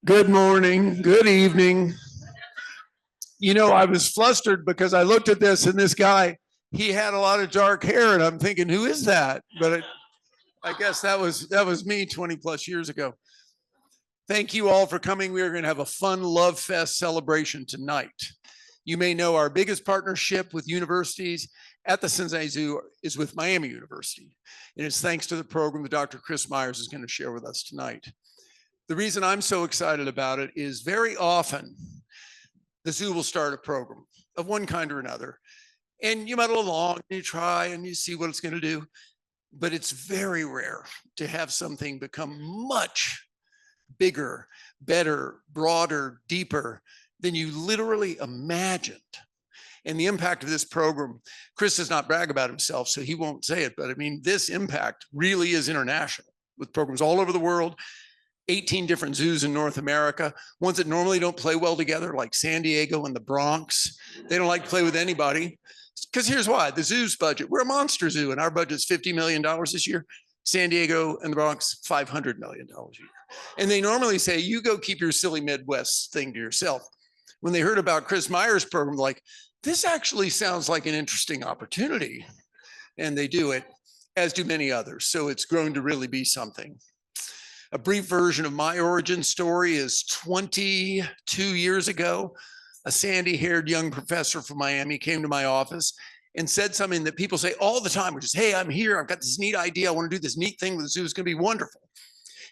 Good morning, good evening. You know, I was flustered because I looked at this and this guy, he had a lot of dark hair, and I'm thinking, who is that? But I guess that was me 20 plus years ago. Thank you all for coming. We are going to have a fun Love Fest celebration tonight. You may know our biggest partnership with universities at the Cincinnati Zoo is with Miami University. And it's thanks to the program that Dr. Chris Myers is going to share with us tonight. The reason I'm so excited about it is very often the zoo will start a program of one kind or another. And you muddle along, and you try and you see what it's going to do. But it's very rare to have something become much bigger, better, broader, deeper than you literally imagined. And the impact of this program, Chris does not brag about himself, so he won't say it. But I mean, this impact really is international with programs all over the world. 18 different zoos in North America, ones that normally don't play well together, like San Diego and the Bronx. They don't like to play with anybody. Because here's why, the zoo's budget, we're a monster zoo, and our budget's $50 million this year. San Diego and the Bronx, $500 million a year. And they normally say, you go keep your silly Midwest thing to yourself. When they heard about Chris Myers' program, like, this actually sounds like an interesting opportunity. And they do it, as do many others. So it's grown to really be something. A brief version of my origin story is 22 years ago, a sandy-haired young professor from Miami came to my office and said something that people say all the time, which is, hey, I'm here, I've got this neat idea, I want to do this neat thing with the zoo, it's going to be wonderful.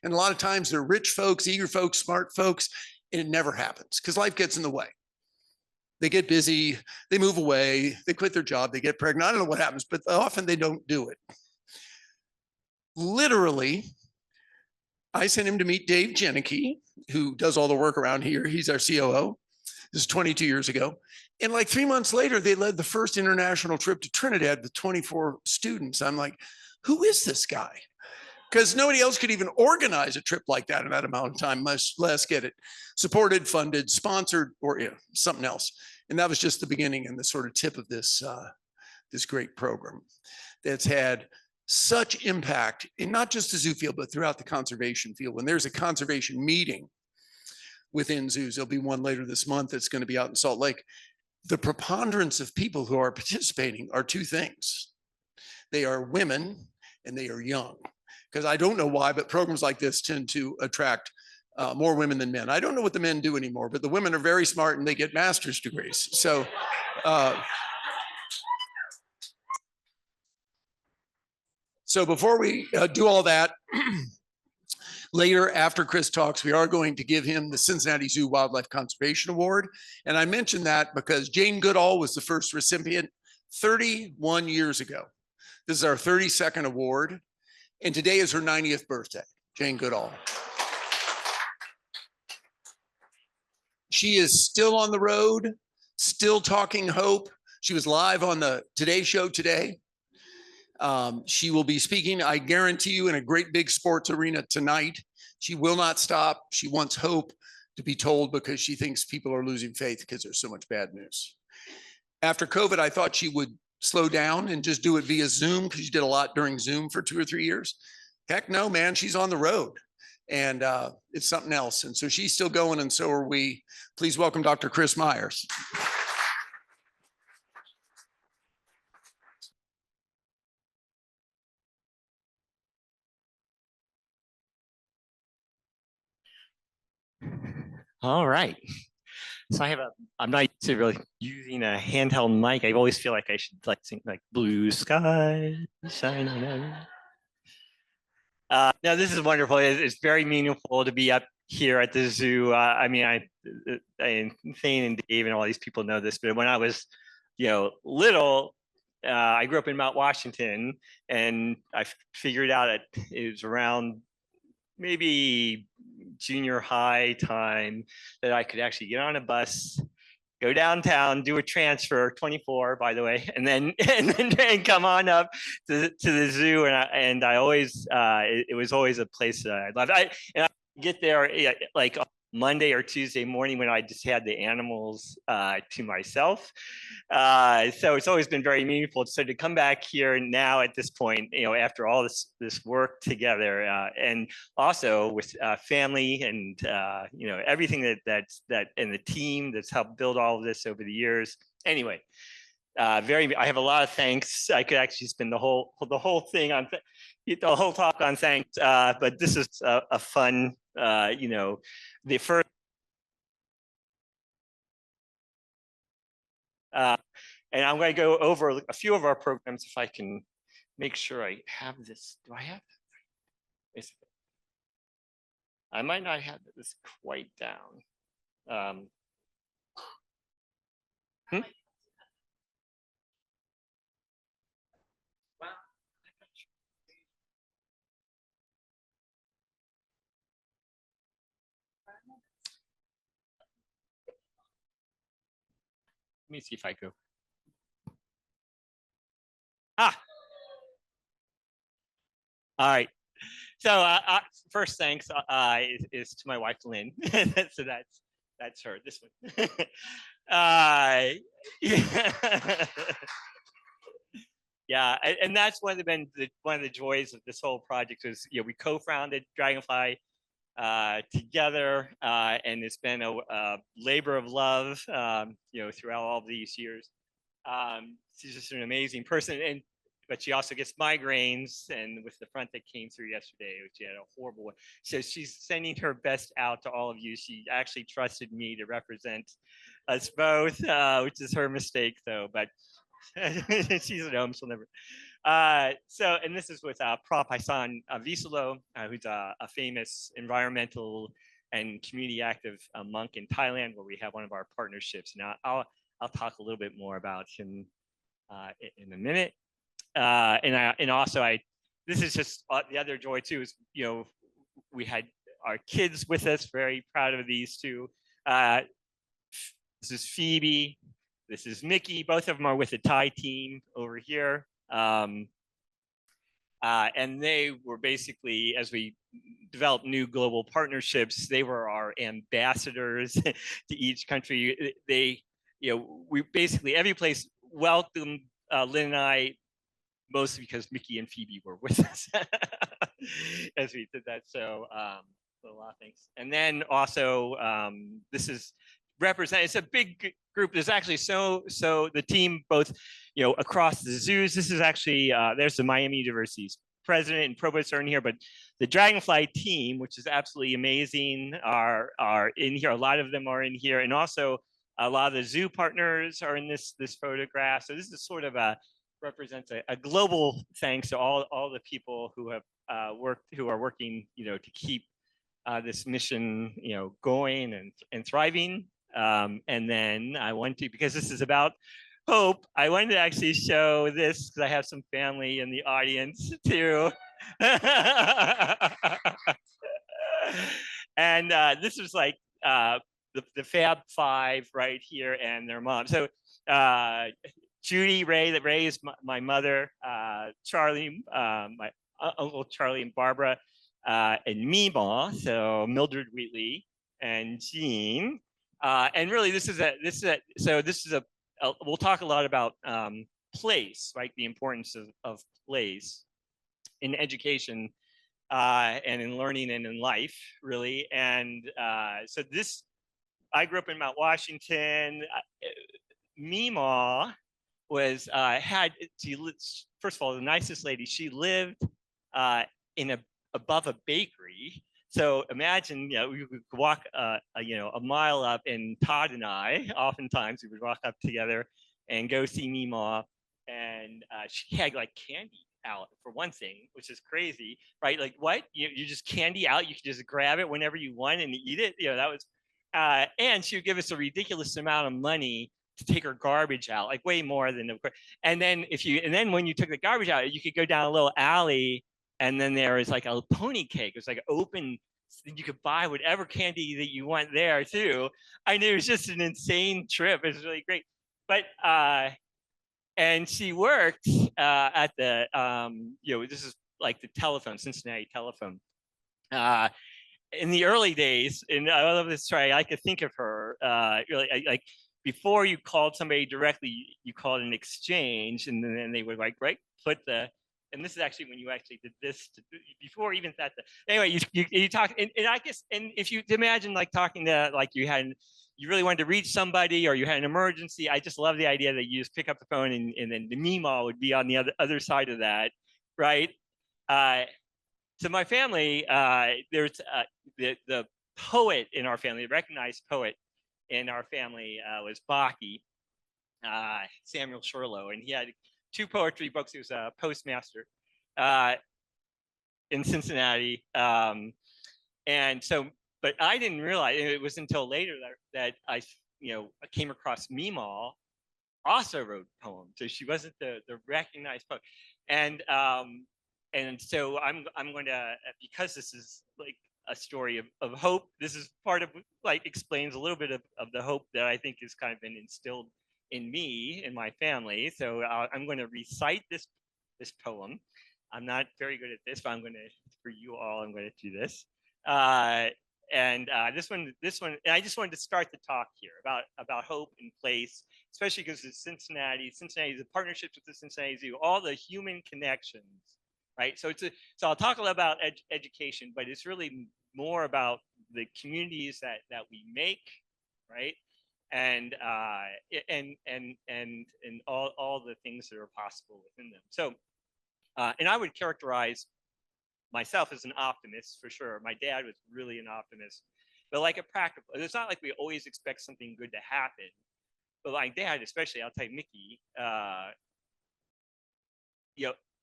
And a lot of times they're rich folks, eager folks, smart folks, and it never happens because life gets in the way. They get busy, they move away, they quit their job, they get pregnant, I don't know what happens, but often they don't do it. Literally, I sent him to meet Dave Jenneke, who does all the work around here. He's our COO. This is 22 years ago. And like 3 months later, they led the first international trip to Trinidad with 24 students. I'm like, who is this guy? Because nobody else could even organize a trip like that in that amount of time, much less get it supported, funded, sponsored, or something else. And that was just the beginning and the sort of tip of this, this great program that's had such impact in not just the zoo field, but throughout the conservation field. When there's a conservation meeting within zoos, there'll be one later this month that's going to be out in Salt Lake. The preponderance of people who are participating are two things. They are women and they are young. Because I don't know why, but programs like this tend to attract more women than men. I don't know what the men do anymore, but the women are very smart and they get master's degrees. So before we do all that, later after Chris talks, we are going to give him the Cincinnati Zoo Wildlife Conservation Award. And I mentioned that because Jane Goodall was the first recipient 31 years ago. This is our 32nd award. And today is her 90th birthday, Jane Goodall. She is still on the road, still talking hope. She was live on the Today Show today. She will be speaking, I guarantee you, in a great big sports arena tonight. She will not stop. She wants hope to be told because she thinks people are losing faith because there's so much bad news. After COVID, I thought she would slow down and just do it via Zoom because she did a lot during Zoom for 2 or 3 years. Heck no, man, she's on the road and it's something else. And so she's still going and so are we. Please welcome Dr. Chris Myers. All right. So I'm not used to really using a handheld mic. I always feel like I should like sing like blue sky shining on. No, this is wonderful. It's very meaningful to be up here at the zoo. I mean, Thane and Dave and all these people know this, but when I was, little, I grew up in Mount Washington, and I figured out it was around maybe junior high time that I could actually get on a bus, go downtown, do a transfer, 24 by the way, and then come on up to the zoo. And I always it was always a place that I loved. I get there like Monday or Tuesday morning when I just had the animals to myself. So it's always been very meaningful. So to come back here now at this point, after all this work together, and also with family and everything that and the team that's helped build all of this over the years. Anyway, I have a lot of thanks. I could actually spend the whole thing on the whole talk on thanks, but this is a fun, the first. And I'm going to go over a few of our programs if I can make sure I have this. Do I have this? I might not have this quite down. Let me see if I go. All right. So first thanks is to my wife Lynn. So that's her. This one. Yeah. Yeah, and that's one of the joys of this whole project is we co-founded Dragonfly together, and it's been a labor of love throughout all of these years. She's just an amazing person, but she also gets migraines, and with the front that came through yesterday, she had a horrible one. So she's sending her best out to all of you. She actually trusted me to represent us both, which is her mistake though, but she's at home, she'll never. And this is with Prof. Hassan Visalo, who's a famous environmental and community active monk in Thailand, where we have one of our partnerships. Now I'll talk a little bit more about him in a minute. This is just the other joy too, is we had our kids with us, very proud of these two. This is Phoebe, this is Mickey, both of them are with the Thai team over here. And they were basically, as we developed new global partnerships, they were our ambassadors to each country. We basically, every place welcomed Lynn and I, mostly because Mickey and Phoebe were with us as we did that. So a lot of thanks. And then also, this is it's a big group. There's actually so the team both across the zoos. This is actually there's the Miami University's president and provost are in here, but the Dragonfly team, which is absolutely amazing, are in here. A lot of them are in here, and also a lot of the zoo partners are in this photograph. So this is sort of represents a global thanks to all the people who have who are working to keep this mission going and thriving. And then I want to, because this is about hope, I wanted to actually show this because I have some family in the audience too. And this is like the Fab Five right here and their mom. So Judy, Ray is my mother, Charlie, my uncle Charlie and Barbara, and Mima, so Mildred Wheatley and Jean. And really this is a we'll talk a lot about place, right? The importance of place in education and in learning and in life, really. And so I grew up in Mount Washington. Mima was first of all, the nicest lady. She lived above a bakery. So imagine, we could walk, a mile up, and Todd and I, oftentimes we would walk up together and go see Mima, and she had like candy out for one thing, which is crazy, right? Like what? You just candy out, you could just grab it whenever you want and eat it. That was, and she would give us a ridiculous amount of money to take her garbage out, like way more than, and then when you took the garbage out, you could go down a little alley, and then there was like a pony cake. It was like open, you could buy whatever candy that you want there too. I knew it was just an insane trip. It was really great. But and she worked at the this is like the telephone, Cincinnati telephone. in the early days, and I love this story. I could think of her really like before you called somebody directly, you called an exchange, and then they would like put the. And this is actually when you actually did this before even that. Anyway, you talk, and I guess, and if you imagine like talking to like you really wanted to reach somebody or you had an emergency, I just love the idea that you just pick up the phone and then the Mima would be on the other side of that, right? To my family, there's the poet in our family, the recognized poet in our family was Baki, Samuel Shorlow, and he had 2 poetry books. He was a postmaster in Cincinnati, and so, but I didn't realize it was until later that I came across Meemaw also wrote poems. So she wasn't the recognized poet, and so I'm going to, because this is like a story of hope. This is part of like explains a little bit of the hope that I think has kind of been instilled in me and my family. So I'm going to recite this poem. I'm not very good at this, but I'm going to, for you all, I'm going to do this. This one, and I just wanted to start the talk here about hope and place, especially because it's Cincinnati. Cincinnati is a partnership with the Cincinnati Zoo, all the human connections, right? So so I'll talk a lot about education, but it's really more about the communities that we make, right? And all the things that are possible within them. So, and I would characterize myself as an optimist for sure. My dad was really an optimist, but like a practical. It's not like we always expect something good to happen, but like dad, especially, I'll tell you, Mickey,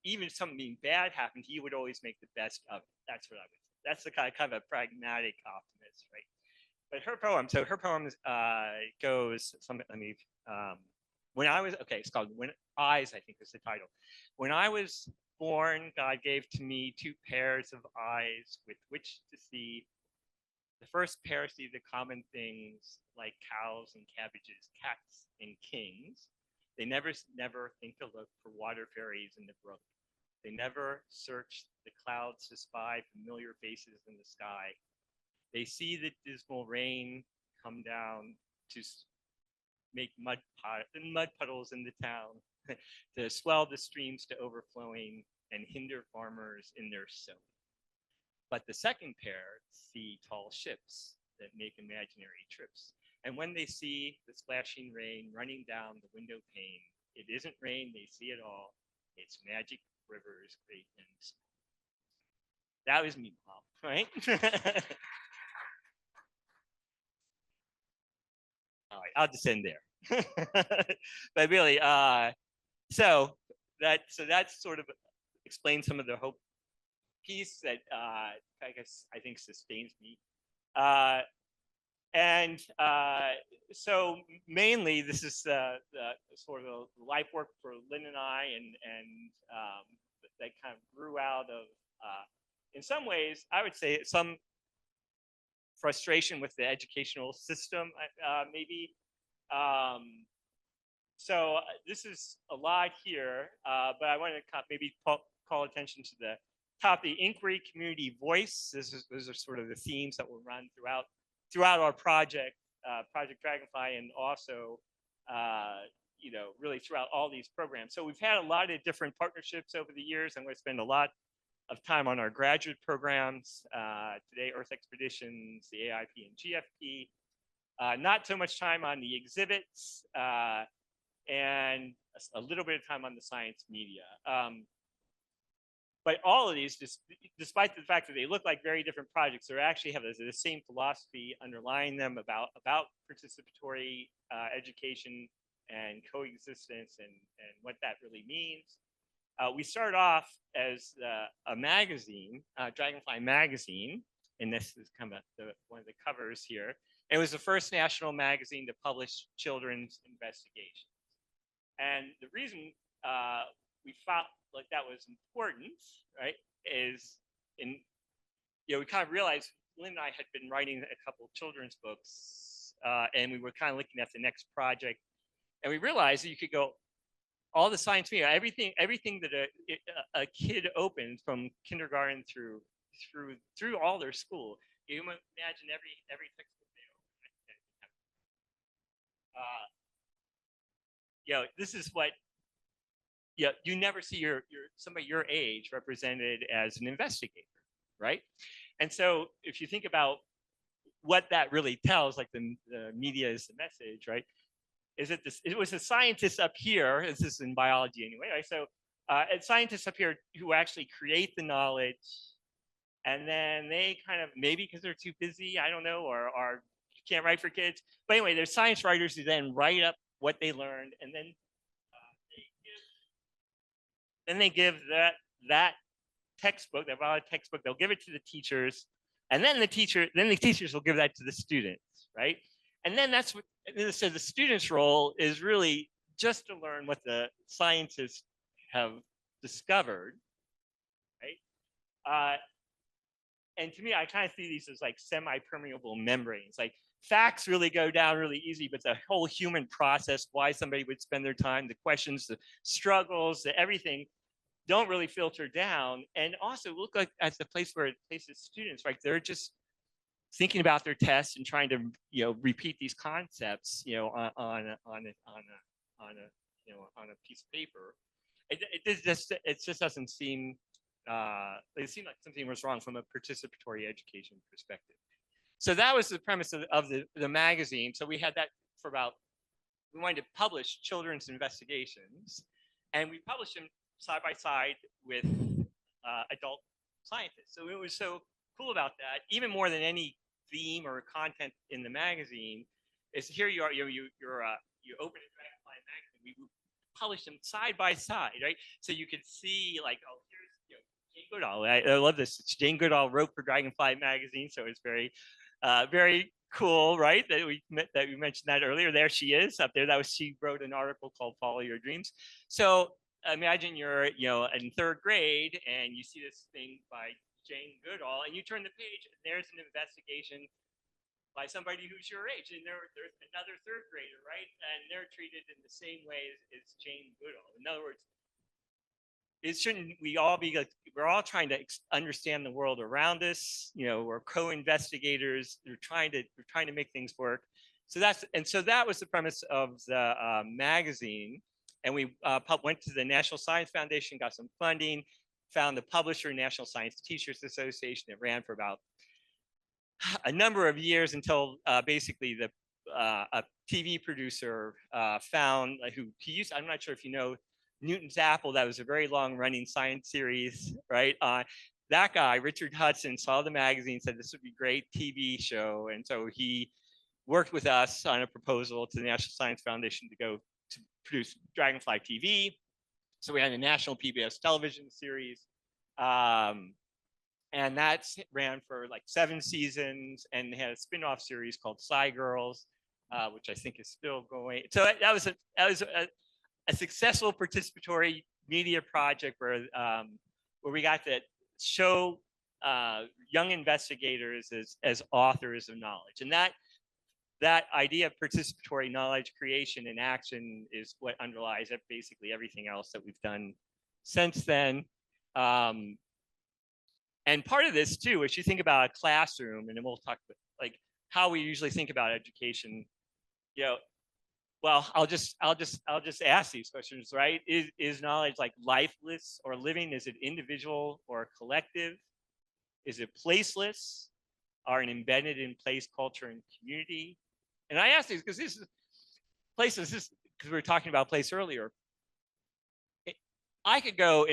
even if something bad happened, he would always make the best of it. That's what I would. That's the kind of a pragmatic optimist, right? But her poem. So her poem goes. Let me. When I was it's called "When Eyes," I think is the title. When I was born, God gave to me 2 pairs of eyes with which to see. The first pair see the common things like cows and cabbages, cats and kings. They never think to look for water fairies in the brook. They never search the clouds to spy familiar faces in the sky. They see the dismal rain come down to make mud puddles in the town, to swell the streams to overflowing and hinder farmers in their sowing. But the second pair see tall ships that make imaginary trips. And when they see the splashing rain running down the window pane, it isn't rain they see at all. It's magic rivers, great and small. That was me, Mom, right? All right, I'll just end there. But really, so that sort of explains some of the hope piece that I think sustains me. So mainly this is the sort of the life work for Lynn and I, and that kind of grew out of, in some ways, I would say some frustration with the educational system, maybe. So this is a lot here, but I want to maybe call attention to the top, the inquiry, community, voice. Those are sort of the themes that will run throughout our project, Project Dragonfly, and also, really throughout all these programs. So we've had a lot of different partnerships over the years. I'm going to spend a lot of time on our graduate programs today: Earth Expeditions, the AIP and GFP. Not so much time on the exhibits, and a little bit of time on the science media. But all of these, despite the fact that they look like very different projects, they actually have the same philosophy underlying them about participatory education and coexistence and what that really means. We started off as a magazine, Dragonfly magazine, and this is kind of one of the covers here. It was the first national magazine to publish children's investigations. And the reason we felt like that was important, right, is we kind of realized Lynn and I had been writing a couple of children's books, and we were kind of looking at the next project, and we realized that you could go all the science media, everything that a kid opens from kindergarten through all their school You imagine every textbook they open. This is what you never see your somebody your age represented as an investigator, right? And so if you think about what that really tells, like the media is the message, right? Is that it was the scientists up here, this is in biology anyway, right? So scientists up here who actually create the knowledge, and then they kind of, maybe because they're too busy, I don't know, or can't write for kids. But anyway, there's science writers who then write up what they learned, and then they give that textbook, that biology textbook, they'll give it to the teachers, and then the teachers will give that to the students, right? And then that's what, so the student's role is really just to learn what the scientists have discovered, right? And to me, I kind of see these as like semi-permeable membranes. Like facts really go down really easy, but the whole human process, why somebody would spend their time, the questions, the struggles, the everything, don't really filter down. And also look like as the place where it places students, right? They're just thinking about their tests and trying to, repeat these concepts, on a piece of paper. It just doesn't seem, it seemed like something was wrong from a participatory education perspective. So that was the premise of the magazine. So we had that for we wanted to publish children's investigations, and we published them side by side with adult scientists. So it was so cool about that, even more than any theme or content in the magazine, is here you are, you open a Dragonfly magazine, we publish them side by side, right? So you could see like, oh, here's Jane Goodall. I love this. It's Jane Goodall wrote for Dragonfly magazine, so it's very, very cool, right? That we mentioned that earlier. There she is up there. She wrote an article called "Follow Your Dreams." So imagine you're, in third grade and you see this thing by Jane Goodall, and you turn the page, and there's an investigation by somebody who's your age, and there's another third grader, right? And they're treated in the same way as Jane Goodall. In other words, shouldn't we all be like, we're all trying to understand the world around us, we're co-investigators, we're trying to make things work. So that was the premise of the magazine. And we went to the National Science Foundation, got some funding, found the publisher, National Science Teachers Association. It ran for about a number of years until basically a TV producer found I'm not sure if you know Newton's Apple. That was a very long running science series, right? That guy, Richard Hudson, saw the magazine, said this would be a great TV show. And so he worked with us on a proposal to the National Science Foundation to go to produce Dragonfly TV. So we had a national PBS television series. And that ran for like 7 seasons, and they had a spin-off series called Sci Girls, which I think is still going. So that was a successful participatory media project where we got to show young investigators as authors of knowledge. And that idea of participatory knowledge creation and action is what underlies basically everything else that we've done since then. And part of this too, as you think about a classroom, and then we'll talk about like how we usually think about education, well, I'll just ask these questions, right? Is knowledge like lifeless or living? Is it individual or collective? Is it placeless? Are it embedded in place, culture, and community? And I ask these because this is placeless, because we were talking about place earlier. I could go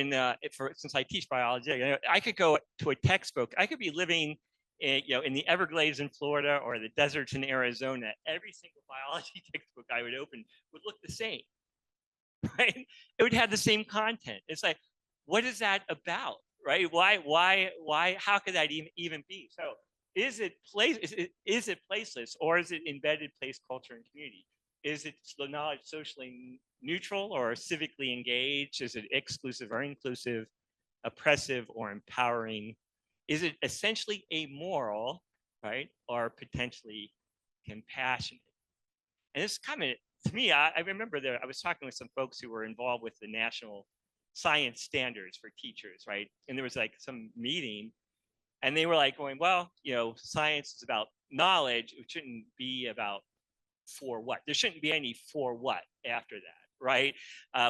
since I teach biology, I could go to a textbook. I could be living in the Everglades in Florida or the deserts in Arizona. Every single biology textbook I would open would look the same, right? It would have the same content. It's like, what is that about, right? Why? How could that even be? So, is it placeless, or is it embedded place, culture, and community? Is it the knowledge socially neutral or civically engaged? Is it exclusive or inclusive, oppressive or empowering? Is it essentially amoral, right, or potentially compassionate? And this comment, to me, I remember I was talking with some folks who were involved with the national science standards for teachers, right? And there was like some meeting, And they were like going, well, science is about knowledge. It shouldn't be about for what. There shouldn't be any for what after that, right?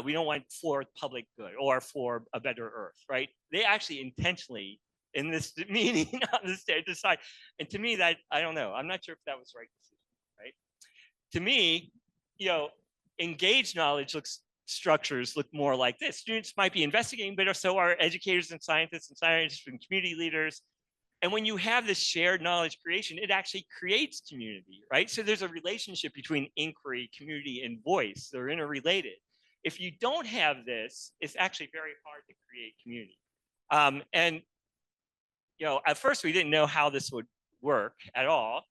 We don't want for public good or for a better earth, right? They actually intentionally in this meeting on the stage decide. And to me, that I don't know. I'm not sure if that was the right decision, right? To me, engaged knowledge structures look more like this. Students might be investigating, but so are educators and scientists and community leaders. And when you have this shared knowledge creation, it actually creates community, right? So there's a relationship between inquiry, community, and voice. They're interrelated. If you don't have this, it's actually very hard to create community. And at first we didn't know how this would work at all.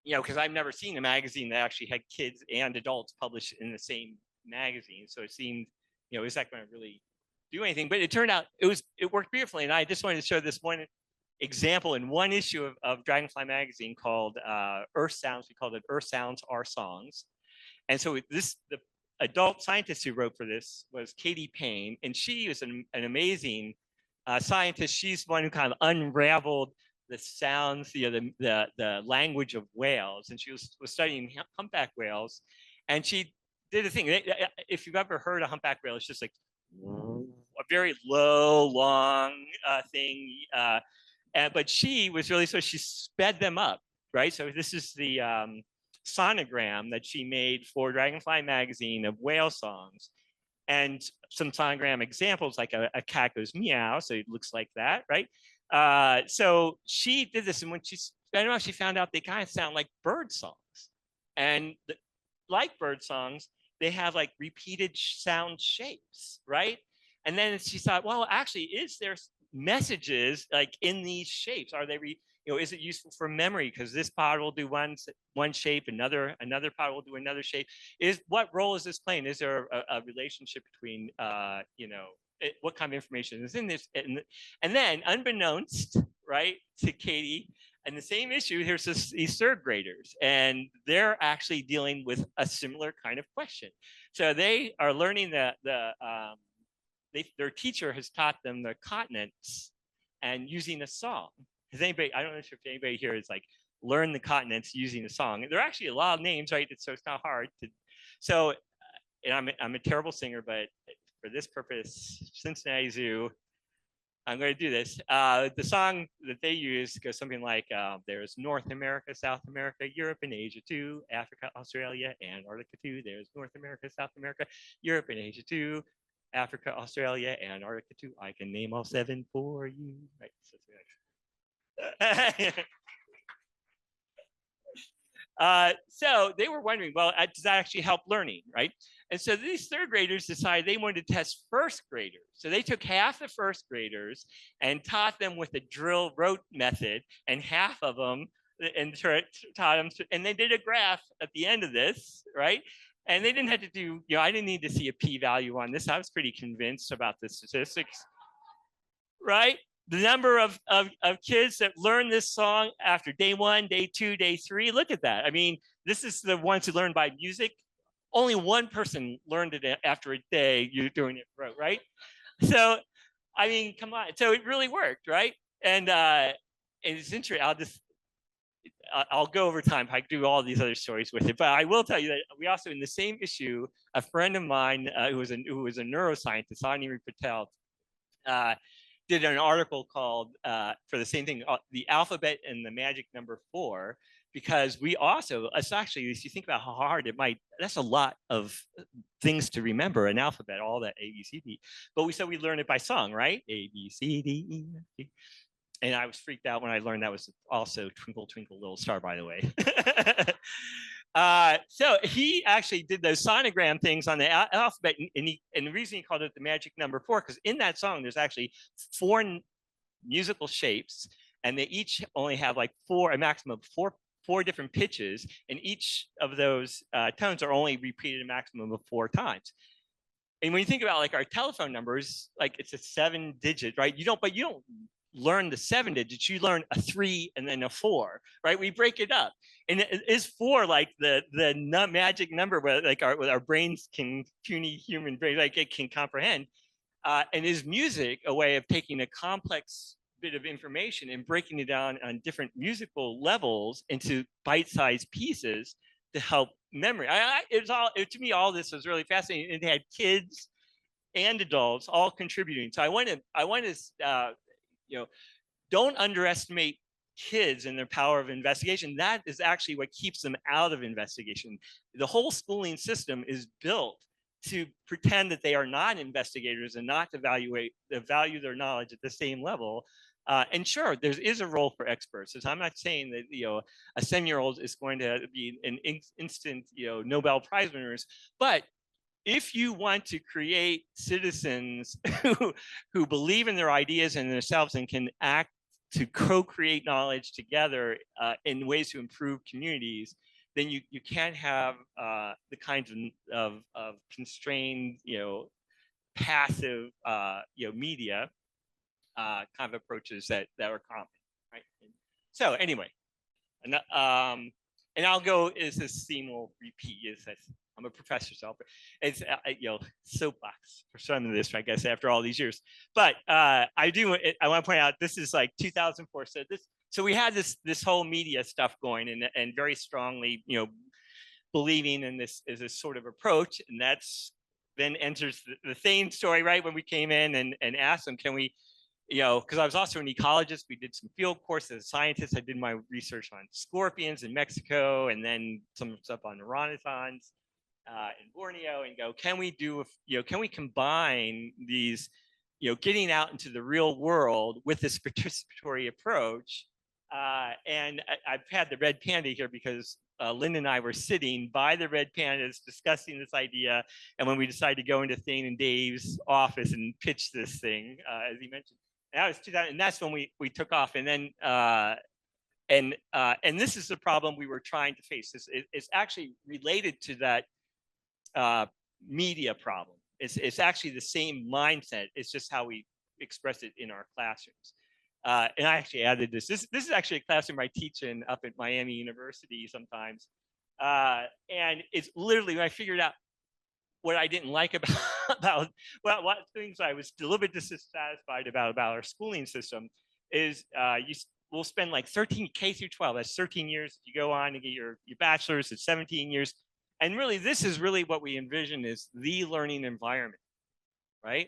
Because I've never seen a magazine that actually had kids and adults published in the same magazine. So it seemed, is that going to really do anything? But it turned out it worked beautifully. And I just wanted to show this one example in one issue of Dragonfly magazine called Earth Sounds. We called it Earth Sounds, Our Songs. And so the adult scientist who wrote for this was Katie Payne. And she was an amazing scientist. She's the one who kind of unraveled the sounds, the language of whales. And she was studying humpback whales. And she did a thing. If you've ever heard a humpback whale, it's just like a very low, long thing. But she was really, so she sped them up, right? So this is the sonogram that she made for Dragonfly magazine of whale songs. And some sonogram examples, like a cat goes meow, so it looks like that, right? So she did this, and when she sped them up, she found out they kind of sound like bird songs. And like bird songs, they have like repeated sound shapes, right? And then she thought, well, actually, is there messages like in these shapes? Are they, is it useful for memory? Because this pod will do one shape, another pod will do another shape. What role is this playing? Is there a relationship between, what kind of information is in this? And then, unbeknownst, right, to Katie, in the same issue, here's these third graders, and they're actually dealing with a similar kind of question. So they are learning their teacher has taught them the continents and using a song. Has anybody, I don't know if anybody here is like learn the continents using a song. There are actually a lot of names, right? So it's not hard to. So, and I'm a terrible singer, but for this purpose, Cincinnati Zoo, I'm going to do this. The song that they use goes something like, there's North America, South America, Europe and Asia too, Africa, Australia, Antarctica too. There's North America, South America, Europe and Asia too, Africa, Australia, Antarctica too. I can name all 7 for you. Right. So they were wondering, well, does that actually help learning, right? And so these third graders decided they wanted to test first graders. So they took half the first graders and taught them with the drill rote method, and half of them and taught them, and they did a graph at the end of this, right? And they didn't have to do, I didn't need to see a p-value on this. I was pretty convinced about the statistics, right? The number of kids that learn this song after day 1, day 2, day 3, look at that. I mean, this is the ones who learn by music. Only one person learned it after a day you're doing it right? So, I mean, come on. So it really worked, right? And it's interesting. I'll go over time. I do all these other stories with it, but I will tell you that we also, in the same issue, a friend of mine who was a neuroscientist, Aniri Patel, did an article called for the same thing, the alphabet and the magic number 4, because we also, it's actually, if you think about how hard it might, that's a lot of things to remember, an alphabet, all that A, B, C, D. But we said we learn it by song, right? A, B, C, D, E, F, G. And I was freaked out when I learned that was also Twinkle, Twinkle, Little Star, by the way. So he actually did those sonogram things on the alphabet, and the reason he called it the magic number 4, because in that song there's actually 4 musical shapes, and they each only have like a maximum of four different pitches, and each of those tones are only repeated a maximum of 4 times. And when you think about like our telephone numbers, like it's a 7-digit, right? You don't learn the 7 digits, you learn a 3 and then a 4, right? We break it up, and is 4 like the magic number where like our brains can, puny human brain, like it can comprehend, and is music a way of taking a complex bit of information and breaking it down on different musical levels into bite-sized pieces to help memory. To me, all this was really fascinating. And they had kids and adults all contributing. So I want to, don't underestimate kids and their power of investigation. That is actually what keeps them out of investigation. The whole schooling system is built to pretend that they are not investigators and not to value their knowledge at the same level. And sure, there is a role for experts. So I'm not saying that a 7-year-old is going to be an instant Nobel Prize winners, but if you want to create citizens who believe in their ideas and themselves and can act to co-create knowledge together in ways to improve communities, then you can't have the kinds of constrained, passive, media kind of approaches that are common, right? So anyway, and I'll go. Is this theme will repeat? Is that I'm a professor, so it's soapbox for some of this, I guess, after all these years. But I want to point out this is like 2004. So we had this whole media stuff going, and very strongly, believing in this as a sort of approach, and that's then enters the Thane story, right? When we came in and asked them, can we, because I was also an ecologist, we did some field courses as a scientist. I did my research on scorpions in Mexico, and then some stuff on orangutans in Borneo, and can we combine these, getting out into the real world with this participatory approach? And I've had the red panda here because Lynn and I were sitting by the red pandas discussing this idea. And when we decided to go into Thane and Dave's office and pitch this thing, as he mentioned, and that was 2000, and that's when we took off. And then and this is the problem we were trying to face. It's actually related to that media problem. It's actually the same mindset. It's just how we express it in our classrooms. And I actually added this. This is actually a classroom I teach in up at Miami University sometimes. And it's literally when I figured out what I didn't like about what things I was a little bit dissatisfied about our schooling system is we'll spend like 13 K through 12. That's 13 years. You go on to get your bachelor's. It's 17 years. And really, this is really what we envision is the learning environment, right?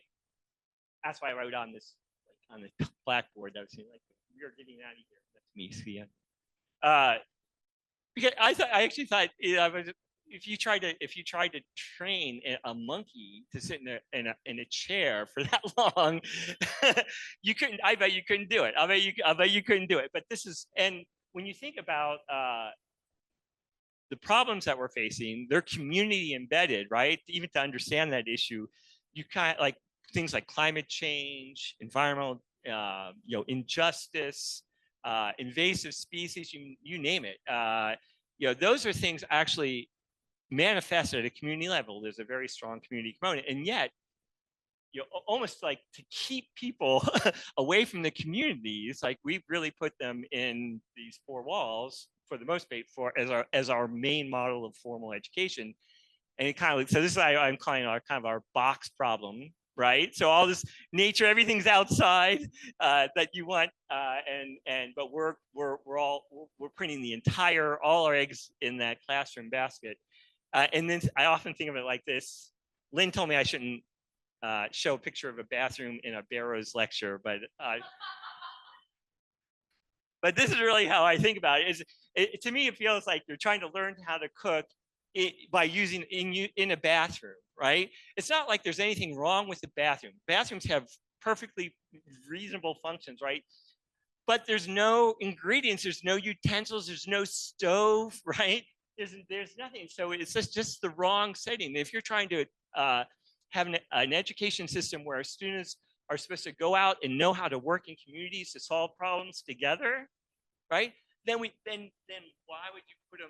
That's why I wrote on this, on the blackboard, that was like, we are getting out of here. That's me, see. Because I actually thought if you tried to train a monkey to sit in a chair for that long, you couldn't. I bet you couldn't do it. I bet you couldn't do it. But this is, and when you think about the problems that we're facing, they're community embedded, right? Even to understand that issue, you kind of like things like climate change, environmental, injustice, invasive species, you name it. Those are things actually manifested at a community level. There's a very strong community component, and yet, almost like to keep people away from the communities, like we really put them in these four walls for the most part as our main model of formal education. And it kind of, so this is I'm calling our box problem, right? So all this nature, everything's outside that you want, but we're putting all our eggs in that classroom basket. And then I often think of it like this. Lynn told me I shouldn't show a picture of a bathroom in a Barrows lecture, but this is really how I think about it. To me, it feels like you're trying to learn how to cook by using in a bathroom, right? It's not like there's anything wrong with the bathroom. Bathrooms have perfectly reasonable functions, right? But there's no ingredients, there's no utensils, there's no stove, right? There's nothing. So it's just the wrong setting. If you're trying to have an education system where students are supposed to go out and know how to work in communities to solve problems together, right? Then why would you put them,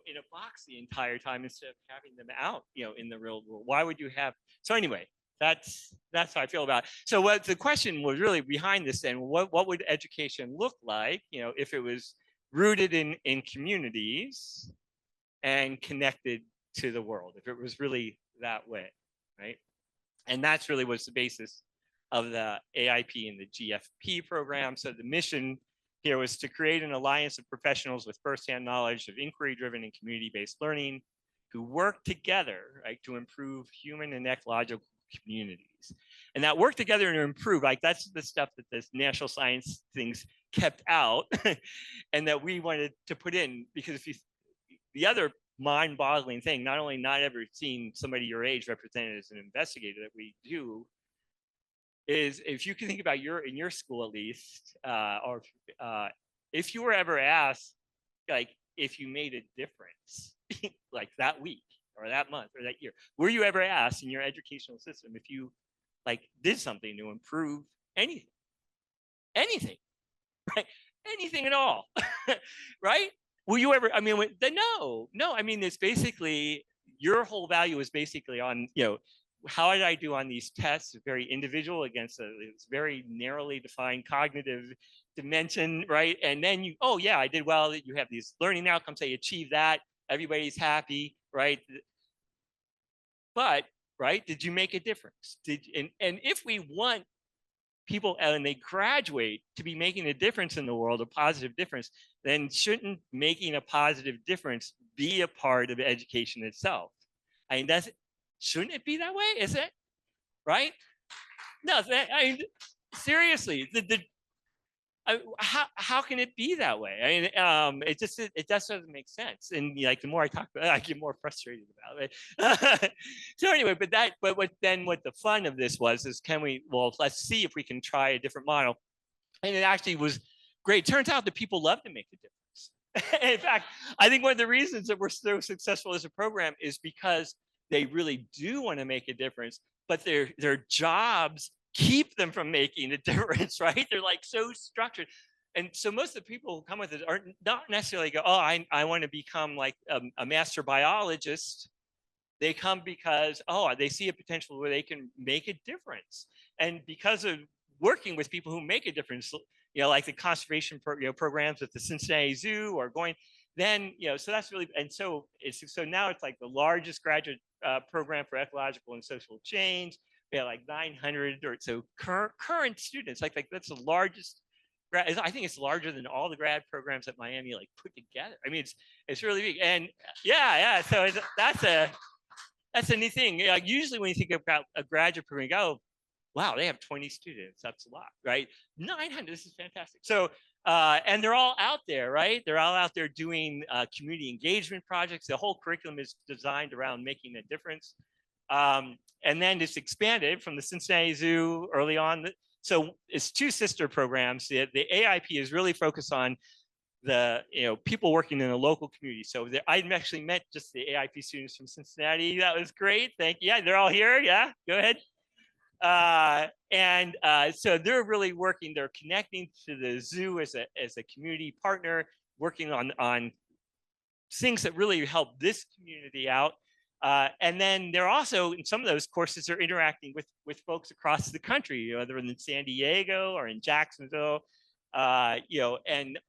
in a box the entire time instead of having them out, in the real world? Why would you have? So anyway, that's how I feel about it. So what the question was really behind this, then, what would education look like, if it was rooted in communities and connected to the world, if it was really that way, right? And that's really was the basis of the AIP and the GFP program. So the mission here was to create an alliance of professionals with firsthand knowledge of inquiry-driven and community-based learning who work together, right, to improve human and ecological communities. And that work together and improve, like that's the stuff that this national science things kept out and that we wanted to put in, because if you, the other mind-boggling thing, not only not ever seen somebody your age represented as an investigator that we do, is if you can think about in your school at least, or if you were ever asked, like if you made a difference, like that week or that month or that year, were you ever asked in your educational system if you like did something to improve anything, right? Anything at all, right? Will you ever, I mean, no, I mean, it's basically, your whole value is basically on, you know, how did I do on these tests? Very individual against it's very narrowly defined cognitive dimension, right? And then you, oh yeah, I did well. You have these learning outcomes. They achieve that. Everybody's happy, right? But right, did you make a difference? And if we want people and they graduate to be making a difference in the world, a positive difference, then shouldn't making a positive difference be a part of education itself? I mean, shouldn't it be that way? Is it? Right? No, I mean, seriously, how can it be that way? I mean, it just doesn't make sense. And like the more I talk about it, I get more frustrated about it. So anyway, but what the fun of this was is, let's see if we can try a different model. And it actually was great. It turns out that people love to make a difference. In fact, I think one of the reasons that we're so successful as a program is because they really do want to make a difference, but their jobs keep them from making a difference, right? They're like so structured. And so most of the people who come with it are not necessarily go, oh, I want to become like a master biologist. They come because, oh, they see a potential where they can make a difference. And because of working with people who make a difference, you know, like the conservation programs at the Cincinnati Zoo or going, then, you know, so that's really, and so now it's like the largest graduate program for ecological and social change. We have like 900 or so current students. Like that's the largest. I think it's larger than all the grad programs at Miami like put together. I mean, it's really big. And yeah. So that's a neat thing. Usually when you think about a graduate program, you go, wow, they have 20 students. That's a lot, right? 900. This is fantastic. So and they're all out there, right? They're all out there doing community engagement projects. The whole curriculum is designed around making a difference. And then it's expanded from the Cincinnati Zoo early on. So it's two sister programs. The AIP is really focused on the people working in the local community. So I actually met just the AIP students from Cincinnati. That was great. Thank you. Yeah, they're all here. Yeah, go ahead. So they're really working. They're connecting to the zoo as a community partner, working on things that really help this community out. And then they're also, in some of those courses, they're interacting with folks across the country, whether in San Diego or in Jacksonville, and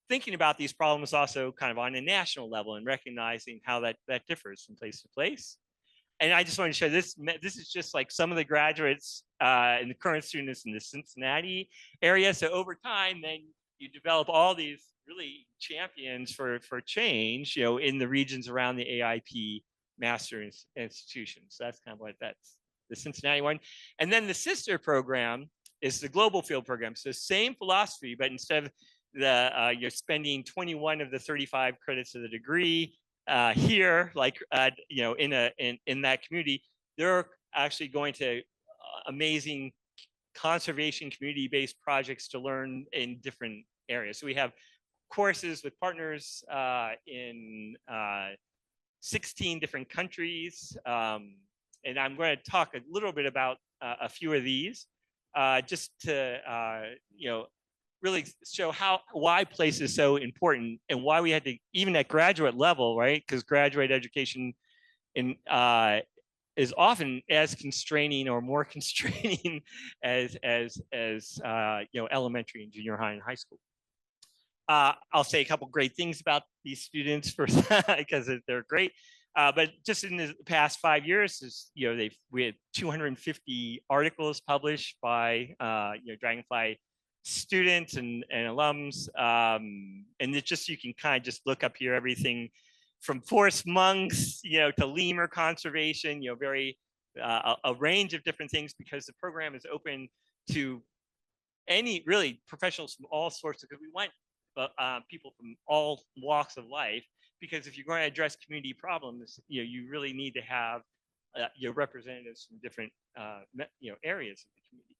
thinking about these problems also kind of on a national level and recognizing how that differs from place to place. And I just want to show this is just like some of the graduates and the current students in the Cincinnati area. So over time, then you develop all these really champions for change, in the regions around the AIP master institutions. So that's kind of what that's the Cincinnati one. And then the sister program is the global field program. So same philosophy, but instead of you're spending 21 of the 35 credits of the degree here, like in that community, they're actually going to amazing conservation community-based projects to learn in different areas. So we have courses with partners in 16 different countries. And I'm going to talk a little bit about a few of these just to, really show why place is so important and why we had to, even at graduate level, right? Because graduate education is often as constraining or more constraining as elementary and junior high and high school. I'll say a couple great things about these students first because they're great. But just in the past 5 years, we had 250 articles published by Dragonfly students and alums, and it just, you can kind of just look up here everything from forest monks, to lemur conservation, very a range of different things, because the program is open to any really professionals from all sorts, because we want people from all walks of life, because if you're going to address community problems, you really need to have your representatives from different areas of the community.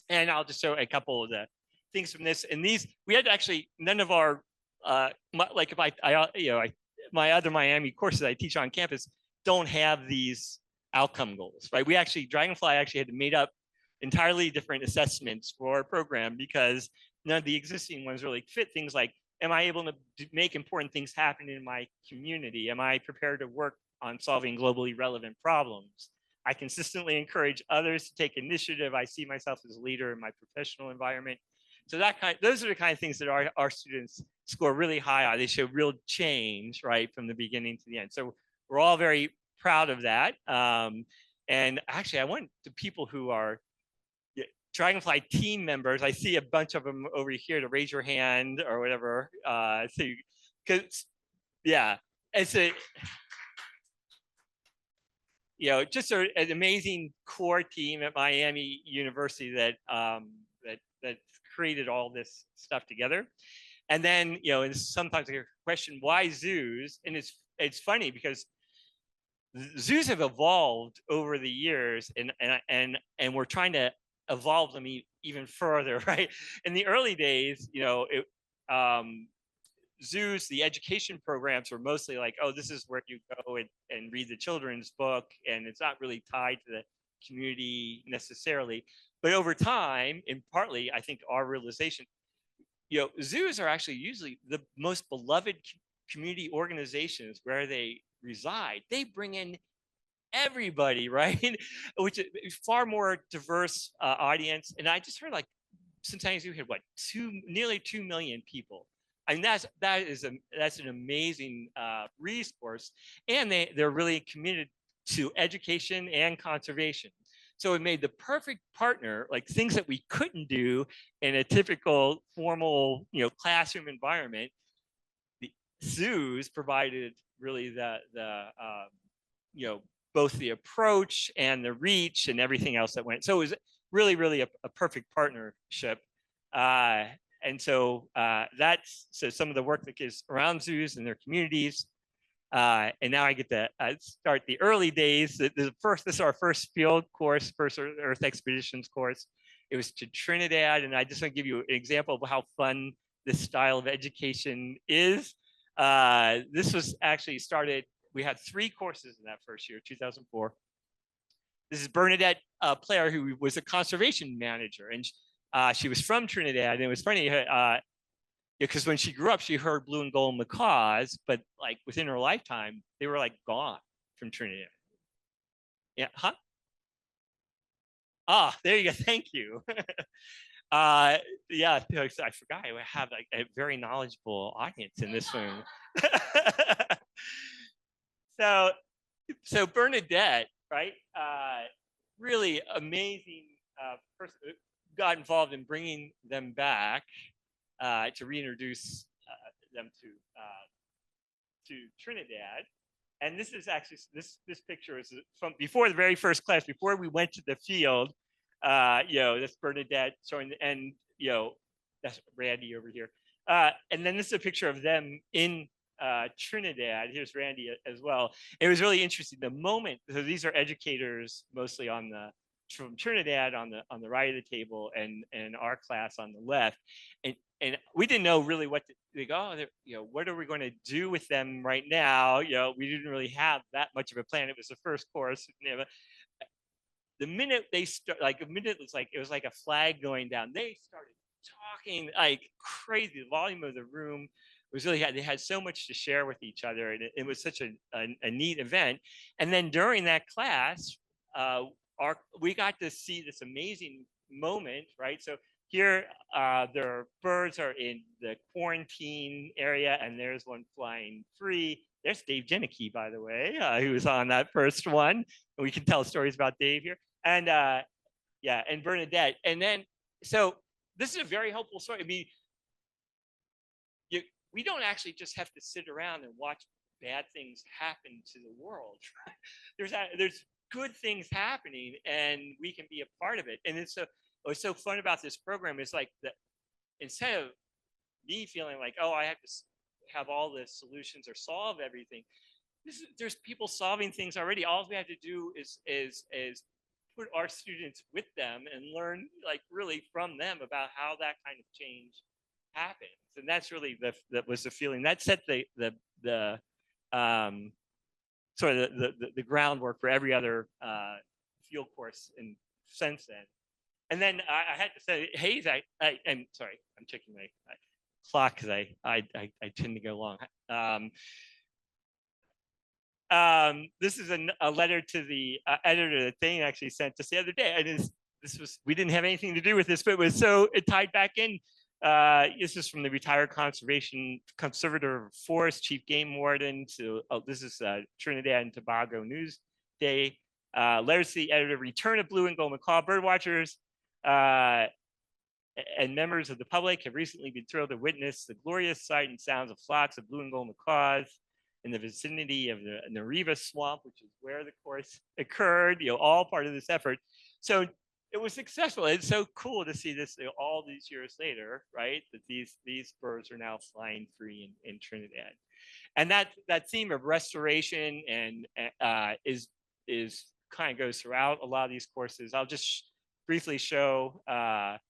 And I'll just show a couple of the things from this. And these, we had actually none of our like if my other Miami courses I teach on campus don't have these outcome goals, right? We actually, Dragonfly actually had to made up entirely different assessments for our program, because none of the existing ones really fit things like, am I able to make important things happen in my community? Am I prepared to work on solving globally relevant problems? I consistently encourage others to take initiative. I see myself as a leader in my professional environment. So those are the kind of things that our students score really high on. They show real change, right, from the beginning to the end. So we're all very proud of that. And actually, I want the people who are Dragonfly team members, I see a bunch of them over here, to raise your hand or whatever. Because yeah, it's just an amazing core team at Miami University that that created all this stuff together. And then and sometimes I question, why zoos? And it's funny because zoos have evolved over the years, and we're trying to evolve them even further, right? In the early days, zoos, the education programs were mostly like, oh, this is where you go and read the children's book, and it's not really tied to the community necessarily. But over time, and partly, I think our realization, zoos are actually usually the most beloved community organizations where they reside. They bring in everybody, right? Which is far more diverse audience. And I just heard like Cincinnati Zoo had nearly 2 million people. I mean, that's an amazing resource, and they're really committed to education and conservation. So it made the perfect partner, like things that we couldn't do in a typical formal, classroom environment. The zoos provided really the both the approach and the reach and everything else that went. So it was really, really a perfect partnership. And so that's some of the work that is around zoos and their communities. And now I get to start the early days. This is our first field course, first Earth Expeditions course. It was to Trinidad, and I just want to give you an example of how fun this style of education is. This was actually started, we had 3 courses in that first year, 2004. This is Bernadette Player, who was a conservation manager, and she was from Trinidad. And it was funny, because when she grew up, she heard blue and gold macaws, but like within her lifetime, they were like gone from Trinidad. Yeah, huh? Ah, there you go. Thank you. Yeah, I forgot I have like a very knowledgeable audience in this room. So Bernadette, right? Really amazing person. Got involved in bringing them back to reintroduce them to Trinidad. And this is actually this picture is from before the very first class, before we went to the field. That's Bernadette showing, and that's Randy over here. And then this is a picture of them in Trinidad. Here's Randy as well. It was really interesting. The moment, so these are educators mostly from Trinidad on the right of the table, and our class on the left, and we didn't know really what to think. Oh, what are we going to do with them right now? We didn't really have that much of a plan. It was the first course. The minute they start, it was like a flag going down. They started talking like crazy. The volume of the room was really they had so much to share with each other, and it was such a neat event. And then during that class, we got to see this amazing moment, right? So here, their birds are in the quarantine area, and there's one flying free. There's Dave Janicki, by the way, who was on that first one. And we can tell stories about Dave here. And yeah, and Bernadette. And then, so this is a very helpful story. I mean, we don't actually just have to sit around and watch bad things happen to the world. There's good things happening, and we can be a part of it. And it's what's so fun about this program is like that instead of me feeling like, oh, I have to have all the solutions or solve everything, there's people solving things already. All we have to do is put our students with them and learn like really from them about how that kind of change happens. And that's really that was the feeling that set the sort of the groundwork for every other field course and since then. And then I had to say, Hayes, I'm sorry, I'm checking my clock because I tend to go long. This is a letter to the editor that Thane actually sent us the other day. And we didn't have anything to do with this, but it tied back in. This is from the retired conservator of forest, chief game warden. This is Trinidad and Tobago News Day. Letters to the editor, return of blue and gold macaw birdwatchers and members of the public have recently been thrilled to witness the glorious sight and sounds of flocks of blue and gold macaws in the vicinity of the Nariva Swamp, which is where the course occurred, all part of this effort. So it was successful. It's so cool to see this all these years later, right? That these birds are now flying free in Trinidad. And that theme of restoration and is kind of goes throughout a lot of these courses. I'll just briefly show a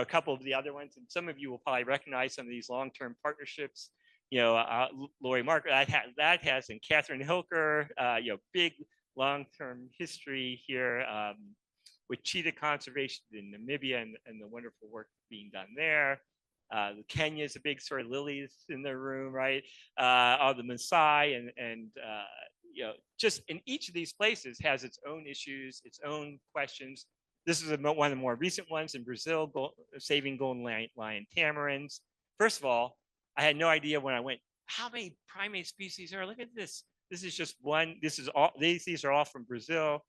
couple of the other ones, and some of you will probably recognize some of these long-term partnerships. Lori Marker, that has, and Catherine Hilker, big long-term history here with cheetah conservation in Namibia and the wonderful work being done there. Kenya is a big sort of lilies in the room, right? The Maasai and just in each of these places has its own issues, its own questions. This is one of the more recent ones in Brazil, saving golden lion tamarins. First of all, I had no idea when I went, how many primate species are? Look at this. This is just one. This is all. These are all from Brazil.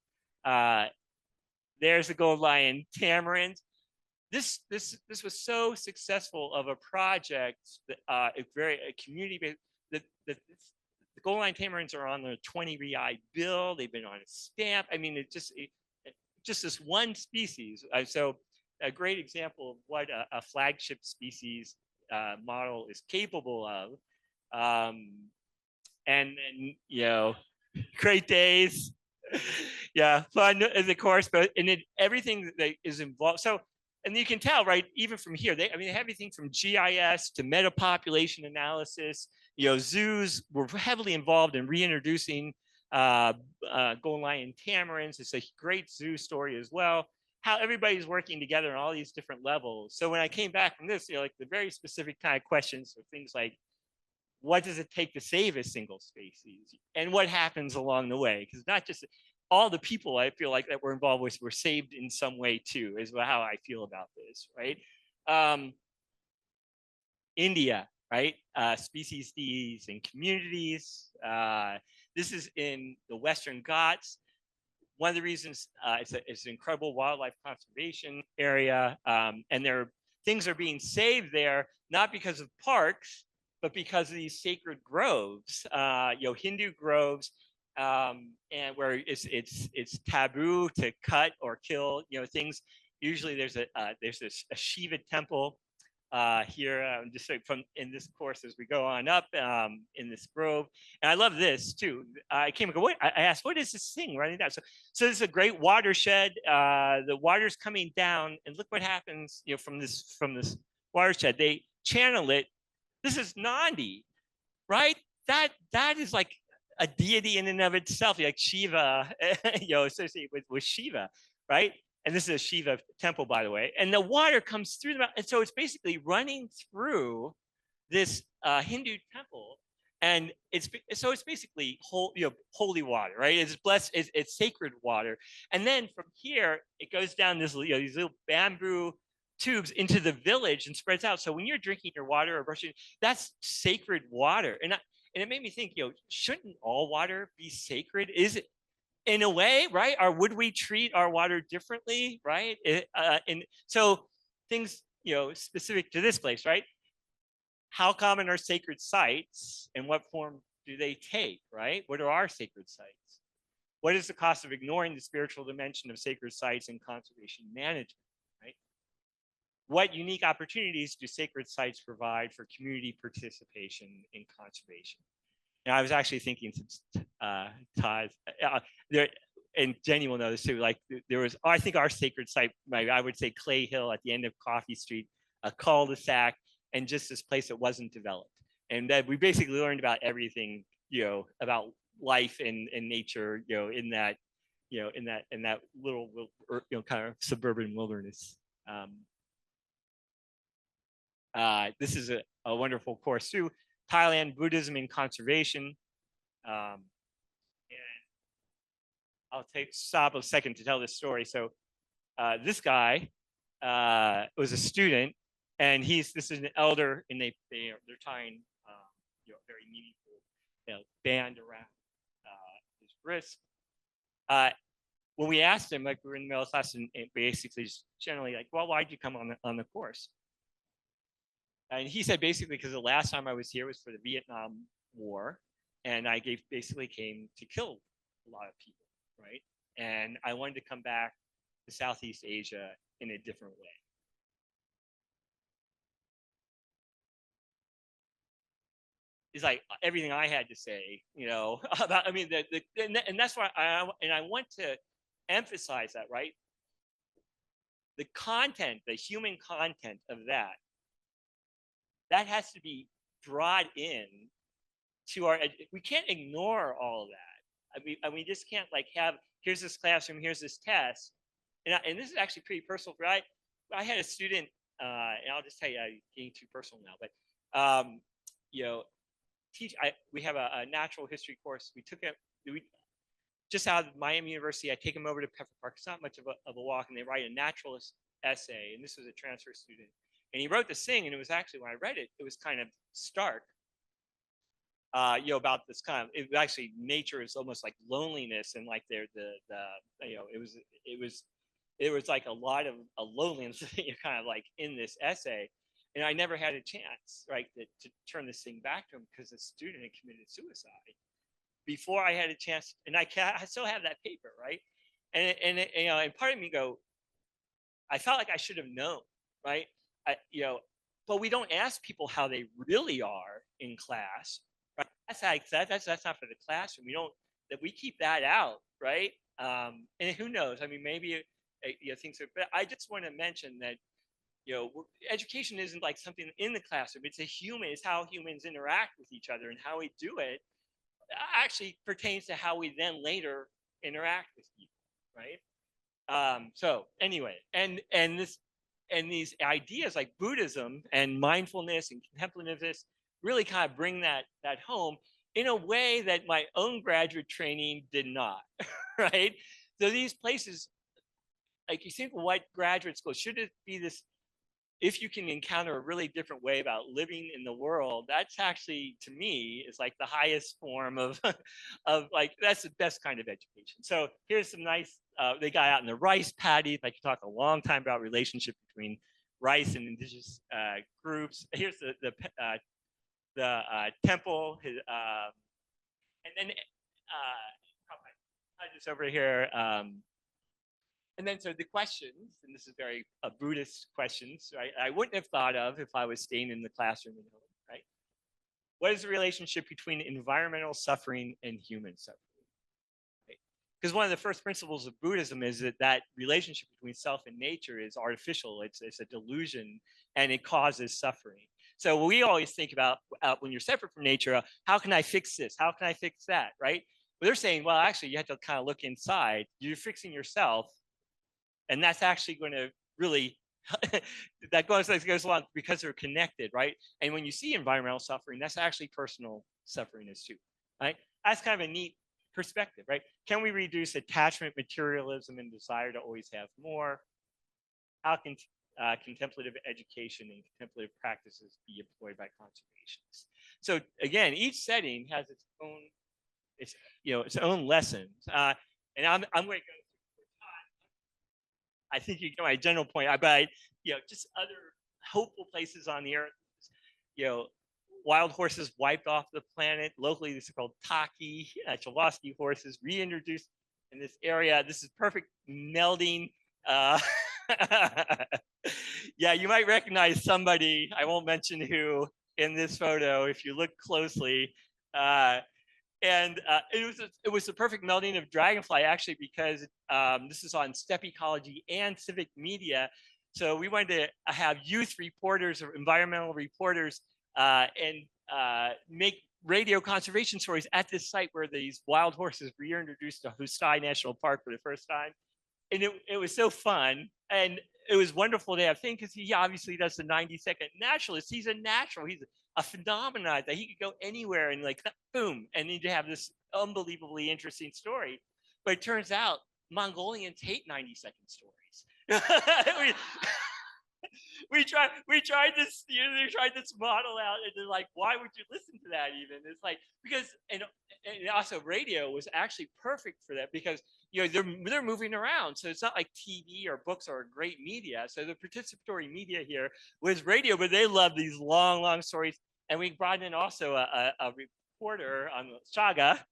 There's the golden lion tamarins. This was so successful of a project that a community based. The golden lion tamarins are on the 20 real bill. They've been on a stamp. I mean, just this one species. So a great example of what a flagship species model is capable of. And great days. Yeah, fun as a course, but everything that is involved. So, and you can tell, right, even from here, they have everything from GIS to meta population analysis. Zoos were heavily involved in reintroducing golden lion tamarins. It's a great zoo story as well. How everybody's working together on all these different levels. So when I came back from this, like the very specific kind of questions are things like, what does it take to save a single species? And what happens along the way? Because not just all the people I feel like that were involved with were saved in some way too, is how I feel about this, right? India, right? Species Ds and communities. This is in the Western Ghats. One of the reasons it's an incredible wildlife conservation area, and things are being saved there, not because of parks, but because of these sacred groves, Hindu groves, and where it's taboo to cut or kill, things. Usually there's a Shiva temple here, just from in this course as we go on up in this grove. And I love this too. I came and go, I asked, what is this thing running down? So this is a great watershed. The water's coming down, and look what happens, from this watershed. They channel it. This is Nandi, right? That is like a deity in and of itself, like Shiva, associated with Shiva, right? And this is a Shiva temple, by the way. And the water comes through the mountain. And so it's basically running through this Hindu temple. And it's basically holy water, right? It's blessed, it's sacred water. And then from here, it goes down these little bamboo tubes into the village and spreads out. So when you're drinking your water or brushing, that's sacred water. And it made me think, shouldn't all water be sacred? Is it in a way, right? Or would we treat our water differently, right? And so things, specific to this place, right? How common are sacred sites and what form do they take, right? What are our sacred sites? What is the cost of ignoring the spiritual dimension of sacred sites and conservation management, right? What unique opportunities do sacred sites provide for community participation in conservation? And I was actually thinking, since Todd, there, and Jenny will know this too, like there was, I think our sacred site, I would say Clay Hill at the end of Coffee Street, a cul-de-sac, and just this place that wasn't developed. And that we basically learned about everything, about life and nature, in that, in that little, kind of suburban wilderness. This is a wonderful course too. Thailand, Buddhism and Conservation. And I'll stop a second to tell this story. So this guy was a student, and this is an elder, and they're tying very meaningful band around his wrist. When we asked him, like we were in the middle of class, and basically just generally like, well, why'd you come on the course? And he said basically because the last time I was here was for the Vietnam War, and I basically came to kill a lot of people, right? And I wanted to come back to Southeast Asia in a different way. It's like everything I had to say, about, I mean, and that's why I want to emphasize that, right? The content, the human content of that has to be brought in to we can't ignore all of that. I mean, we just can't like here's this classroom, here's this test. And this is actually pretty personal. I had a student, and I'll just tell you, I'm getting too personal now, but, we have a natural history course. We took it, just out of Miami University, I take them over to Pepper Park. It's not much of a walk, and they write a naturalist essay. And this was a transfer student. And he wrote this thing, and it was actually, when I read it, it was kind of stark, about this kind of, it actually, nature is almost like loneliness, and like it was like a lot of a loneliness kind of like in this essay. And I never had a chance, right, to turn this thing back to him because the student had committed suicide before I had a chance. And I still have that paper, right? And part of me I felt like I should have known, right? But we don't ask people how they really are in class, right? That's not for the classroom. We keep that out, right? And who knows? I mean, maybe things are. But I just want to mention that education isn't like something in the classroom. It's how humans interact with each other, and how we do it actually pertains to how we then later interact with people, right? So anyway, and these ideas like Buddhism and mindfulness and contemplativeness really kind of bring that home in a way that my own graduate training did not, right? So these places, like you think, what graduate school should it be this? If you can encounter a really different way about living in the world, that's actually, to me, is like the highest form of like, that's the best kind of education. So here's some nice, they got out in the rice paddies. I could talk a long time about relationship between rice and indigenous groups. Here's the temple, and then just over here. And then so the questions, and this is very Buddhist questions, right? I wouldn't have thought of if I was staying in the classroom at home, right? What is the relationship between environmental suffering and human suffering? Right? Because one of the first principles of Buddhism is that relationship between self and nature is artificial. It's a delusion, and it causes suffering. So we always think about when you're separate from nature, how can I fix this? How can I fix that, right? But they're saying, well, actually, you have to kind of look inside. You're fixing yourself. And that's actually going to really, that goes along because they're connected, right? And when you see environmental suffering, that's actually personal suffering is too, right? That's kind of a neat perspective, right? Can we reduce attachment, materialism, and desire to always have more? How can contemplative education and contemplative practices be employed by conservationists. So again, each setting has its own, its own lessons. And I'm going to go through time. I think you get my general point, but just other hopeful places on the earth. Wild horses wiped off the planet. Locally, these are called Taki, Chewasky horses, reintroduced in this area. This is perfect melding. Yeah, you might recognize somebody, I won't mention who, in this photo if you look closely. It was the perfect melding of Dragonfly, actually, because this is on steppe ecology and civic media. So we wanted to have youth reporters or environmental reporters and make radio conservation stories at this site where these wild horses reintroduced to Hustai National Park for the first time. And it was so fun. And it was wonderful to have thing because he obviously does the 90-second naturalist. He's a natural. He's a phenomenon that he could go anywhere and like boom, and then you have this unbelievably interesting story. But it turns out Mongolians hate 90-second stories. we tried this, they tried this model out, and they're like, why would you listen to that even? It's like, because and also radio was actually perfect for that because they're moving around, so it's not like TV or books are great media. So the participatory media here was radio, but they love these long stories. And we brought in also a reporter on the Saga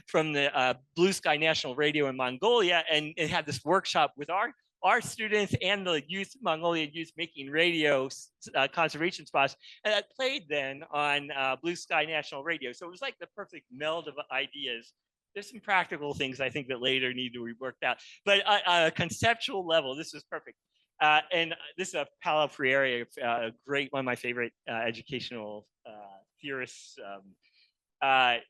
from the Blue Sky National Radio in Mongolia, and it had this workshop with our students and the youth, Mongolian youth, making radio conservation spots, and that played then on Blue Sky National Radio. So it was like the perfect meld of ideas. There's some practical things I think that later need to be worked out, but on a conceptual level, this was perfect. And this is a Paulo Freire, a great, one of my favorite educational theorists. And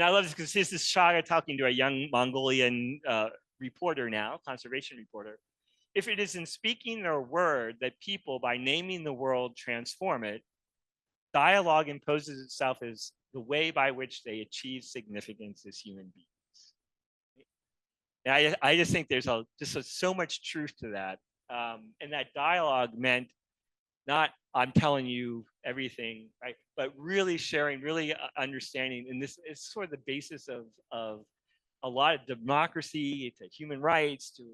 I love this because this is Shaga talking to a young Mongolian reporter now, conservation reporter. If it is in speaking their word that people, by naming the world, transform it, dialogue imposes itself as the way by which they achieve significance as human beings. And I just think there's so much truth to that. And that dialogue meant not I'm telling you everything, right? But really sharing, really understanding. And this is sort of the basis of a lot of democracy, to human rights, to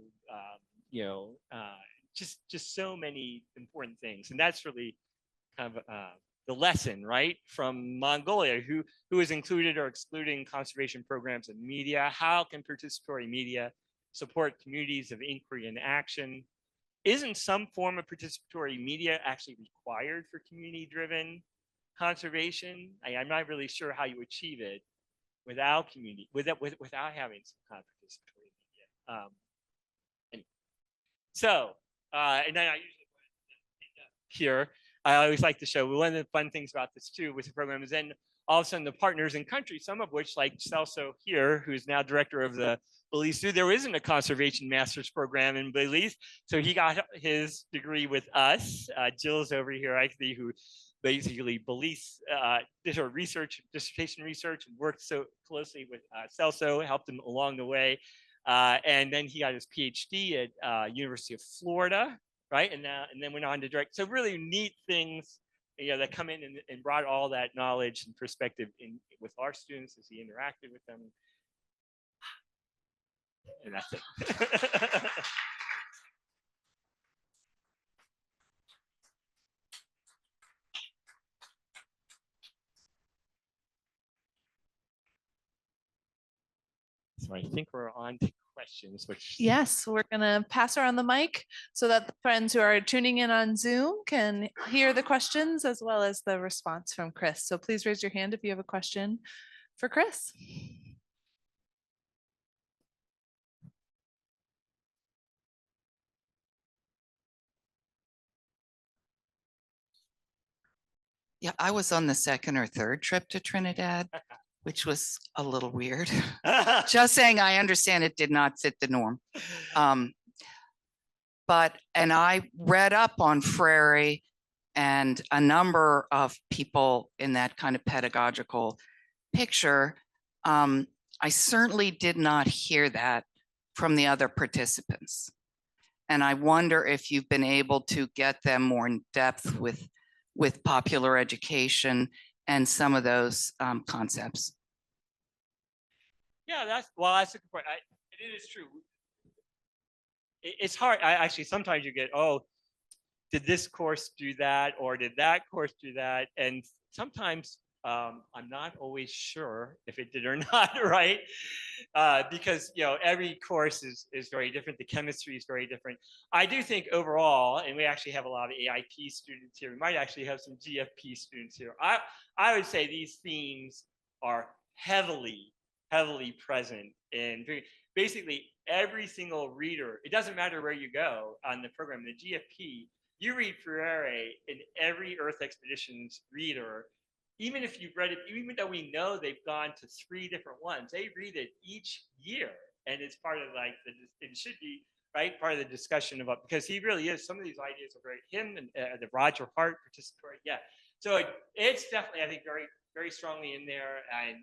just so many important things. And that's really kind of the lesson, right, from Mongolia, who is included or excluding conservation programs and media. How can participatory media support communities of inquiry and action? Isn't some form of participatory media actually required for community-driven conservation? I'm not really sure how you achieve it without community, without having some kind of participatory media. Anyway. So, and then I usually here, I always like to show one of the fun things about this too with the program is then all of a sudden the partners in countries, some of which like Celso here, who's now director of the Belize Zoo, there isn't a conservation master's program in Belize. So he got his degree with us. Jill's over here, actually, who basically Belize did her research, dissertation research, and worked so closely with Celso, helped him along the way. And then he got his PhD at University of Florida, right? And then went on to direct. So really neat things, that come in and brought all that knowledge and perspective in with our students as he interacted with them. And that's it. So I think we're on to questions, which yes, we're going to pass around the mic so that the friends who are tuning in on Zoom can hear the questions as well as the response from Chris. So please raise your hand if you have a question for Chris. Yeah, I was on the second or third trip to Trinidad, which was a little weird. Just saying, I understand it did not fit the norm. And I read up on Freire and a number of people in that kind of pedagogical picture. I certainly did not hear that from the other participants. And I wonder if you've been able to get them more in depth with popular education and some of those concepts. Yeah, that's a good point. It is true. It's hard. I actually sometimes you get, oh, did this course do that, or did that course do that? And sometimes I'm not always sure if it did or not, right? Because every course is very different. The chemistry is very different. I do think overall, and we actually have a lot of AIP students here. We might actually have some GFP students here. I would say these themes are heavily present in basically every single reader. It doesn't matter where you go on the program. The GFP, you read Freire in every Earth Expeditions reader. Even if you've read it, even though we know they've gone to 3 different ones, they read it each year, and it's part of like it should be right part of the discussion about, because he really is. Some of these ideas are very him and the Roger Hart participatory. Yeah, so it's definitely, I think, very strongly in there, and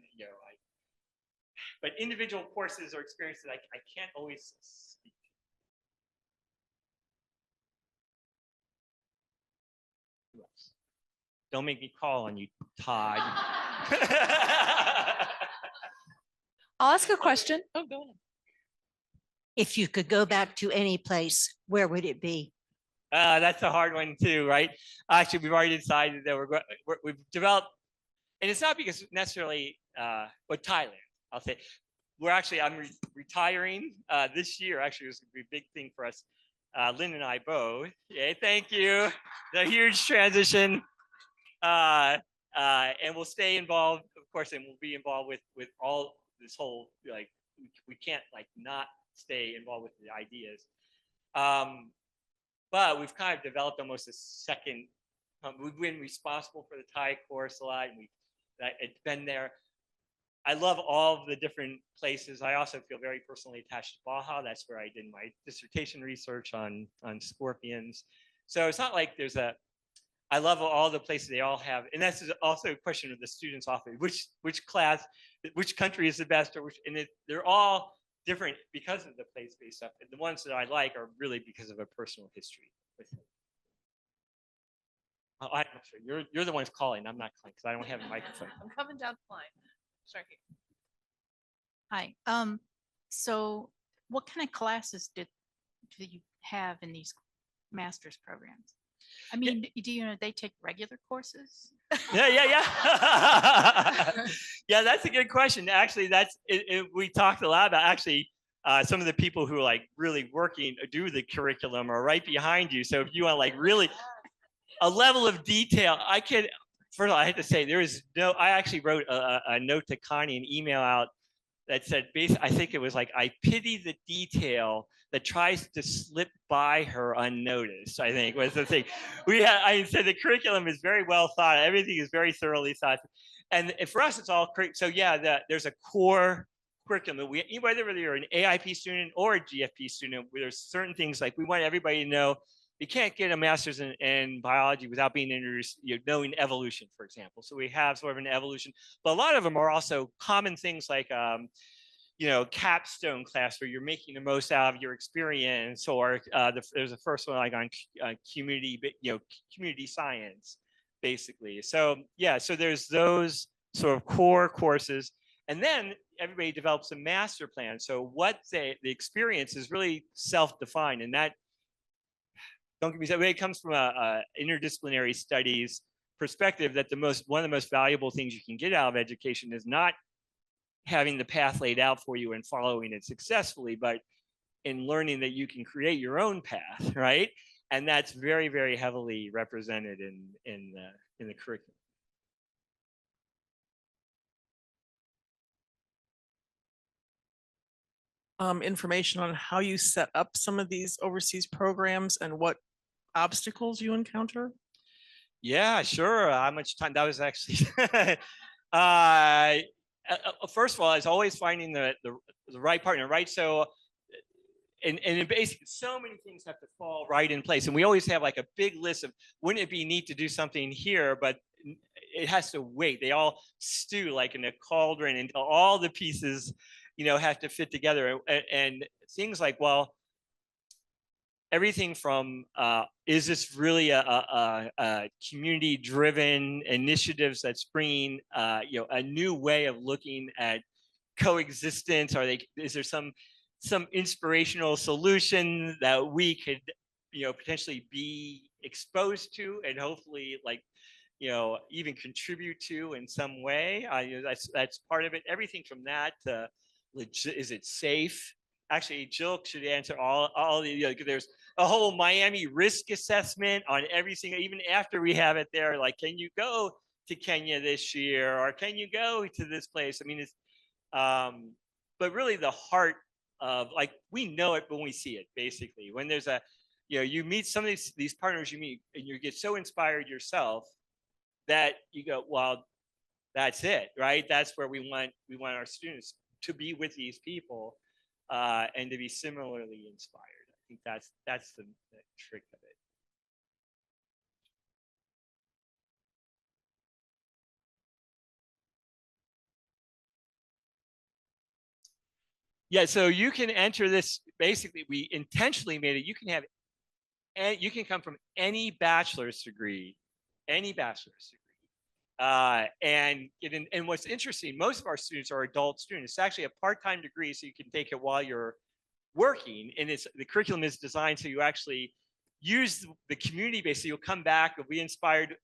but individual courses or experiences I can't always speak to. Don't make me call on you, Todd. I'll ask a question. Oh, go ahead. If you could go back to any place, where would it be? That's a hard one too, right? Actually, we've already decided that we've developed, and it's not because necessarily, but Thailand, I'll say. I'm retiring this year. Actually, it was a big thing for us. Lynn and I both. Yeah, thank you. The huge transition. And we'll stay involved, of course, and we'll be involved with all this whole, like, we can't like not stay involved with the ideas. But we've kind of developed almost a second, we've been responsible for the Thai course a lot, and it's been there. I love all of the different places. I also feel very personally attached to Baja. That's where I did my dissertation research on scorpions. So it's not like I love all the places they all have. And that's also a question of the students often, which class, which country is the best, they're all different because of the place-based stuff. And the ones that I like are really because of a personal history with it. Oh, I'm sure you're the ones calling. I'm not calling because I don't have a microphone. I'm coming down the line. Sharky. Hi. So what kind of classes do you have in these master's programs? I mean, they take regular courses? Yeah. Yeah, that's a good question. Actually, we talked a lot about actually some of the people who are like really working, do the curriculum are right behind you. So if you want like really a level of detail, first of all, I have to say I actually wrote a note to Connie, an email out that said, I think it was like, I pity the detail that tries to slip by her unnoticed, I think was the thing. I said the curriculum is very well thought. Everything is very thoroughly thought. And for us, it's all, so yeah, there's a core curriculum. Whether you're an AIP student or a GFP student, there's certain things like we want everybody to know. You can't get a master's in biology without being introduced, knowing evolution, for example. So we have sort of an evolution, but a lot of them are also common things like, capstone class where you're making the most out of your experience, or there's a first one like on community science, basically. So yeah, so there's those sort of core courses, and then everybody develops a master plan. So what the experience is really self-defined, and that, don't get me started, it comes from a interdisciplinary studies perspective that one of the most valuable things you can get out of education is not having the path laid out for you and following it successfully, but in learning that you can create your own path, right? And that's very, very heavily represented in the curriculum. Information on how you set up some of these overseas programs and what obstacles you encounter? Yeah, sure. How much time? That was actually, first of all, it's always finding the right partner, right? So, and basically, so many things have to fall right in place. And we always have like a big list of, wouldn't it be neat to do something here? But it has to wait. They all stew like in a cauldron until all the pieces, have to fit together. And things like, well, everything from is this really a community-driven initiatives that's bringing a new way of looking at coexistence? Is there some inspirational solution that we could potentially be exposed to and hopefully even contribute to in some way? That's part of it. Everything from that to is it safe? Actually, Jill should answer all the, there's a whole Miami risk assessment on every single, even after we have it there, like, can you go to Kenya this year? Or can you go to this place? I mean, it's, but really the heart of, like, we know it when we see it, basically. When there's you meet some of these partners you meet and you get so inspired yourself that you go, well, that's it, right? That's where we want our students to be with these people. And to be similarly inspired. I think that's the trick of it. Yeah, so you can enter this. Basically, we intentionally made it. You can have, and you can come from any bachelor's degree, and what's interesting, most of our students are adult students. It's actually a part-time degree, so you can take it while you're working, and the curriculum is designed so you actually use the community base. So you'll come back, you'll be inspired.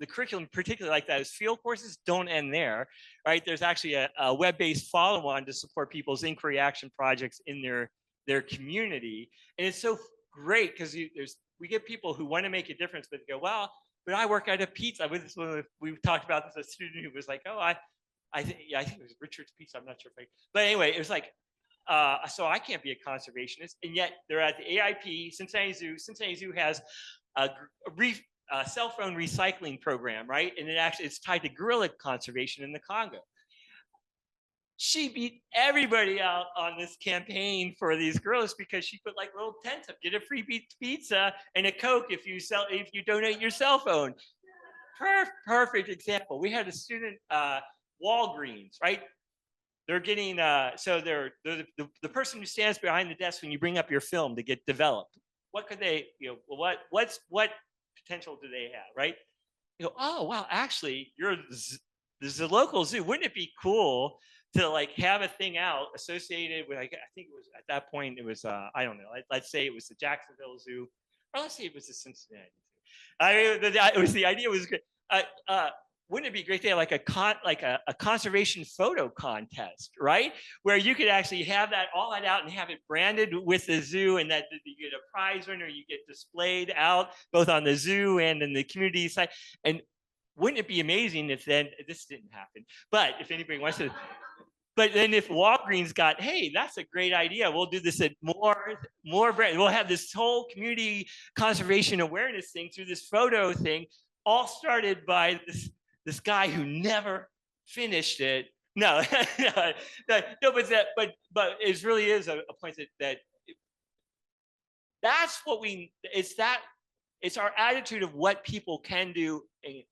The curriculum, particularly like that, is field courses don't end there, right? There's actually a web-based follow-on to support people's inquiry action projects in their community, and it's so great because we get people who want to make a difference, but go, well, but I work at a pizza. We've talked about this. A student who was like, oh, I think it was Richard's Pizza. I'm not sure if but anyway, it was like, so I can't be a conservationist, and yet they're at the AIP, Cincinnati Zoo. Cincinnati Zoo has a cell phone recycling program, right? And it's tied to gorilla conservation in the Congo. She beat everybody out on this campaign for these gorillas because she put like little tents up, get a free pizza and a Coke if you donate your cell phone. Perfect example. We had a student, Walgreens, right? They're getting so they're the person who stands behind the desk when you bring up your film to get developed. What could they, what potential do they have, right? You go, oh wow, actually, there's a local zoo. Wouldn't it be cool to like have a thing out associated with, like, I think it was at that point it was I don't know. Let's say it was the Jacksonville Zoo, or let's say it was the Cincinnati Zoo. I mean, the idea was good. Wouldn't it be great to have like a conservation photo contest, right? Where you could actually have all that out and have it branded with the zoo, and that you get a prize winner, you get displayed out both on the zoo and in the community side. And wouldn't it be amazing if then this didn't happen? But if anybody wants to, but then if Walgreens got, hey, that's a great idea. We'll do this at more brand. We'll have this whole community conservation awareness thing through this photo thing, all started by this guy who never finished it. No, no, but it really is a point that's what it's our attitude of what people can do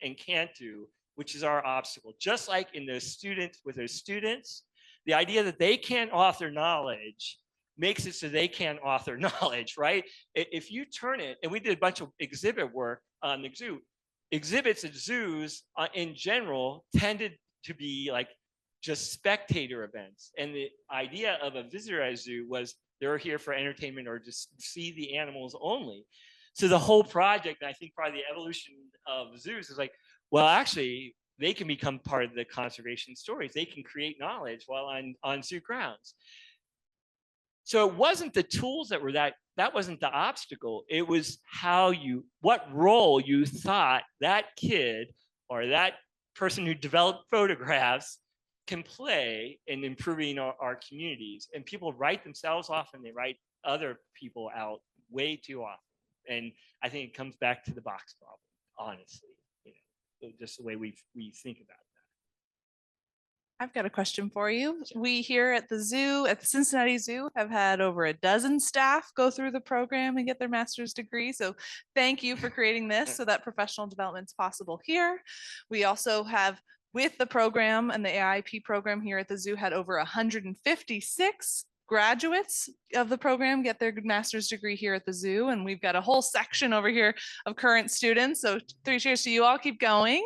and can't do, which is our obstacle. Just like in the students, with their students, the idea that they can't author knowledge makes it so they can't author knowledge, right? If you turn it, and we did a bunch of exhibit work on the zoo, exhibits at zoos in general tended to be like just spectator events. And the idea of a visitor at a zoo was they're here for entertainment or just see the animals only. So the whole project, and I think probably the evolution of zoos is like, well, actually, they can become part of the conservation stories. They can create knowledge while on zoo grounds. So it wasn't the tools that were that wasn't the obstacle. It was what role you thought that kid or that person who developed photographs can play in improving our communities. And people write themselves off and they write other people out way too often. And I think it comes back to the box problem, honestly, just the way we think about it. I've got a question for you. We here at the zoo, at the Cincinnati Zoo, have had over a dozen staff go through the program and get their master's degree. So thank you for creating this so that professional development is possible here. We also have, with the program and the AIP program here at the zoo, had over 156 graduates of the program get their master's degree here at the zoo, and we've got a whole section over here of current students. So 3 cheers to you all. Keep going.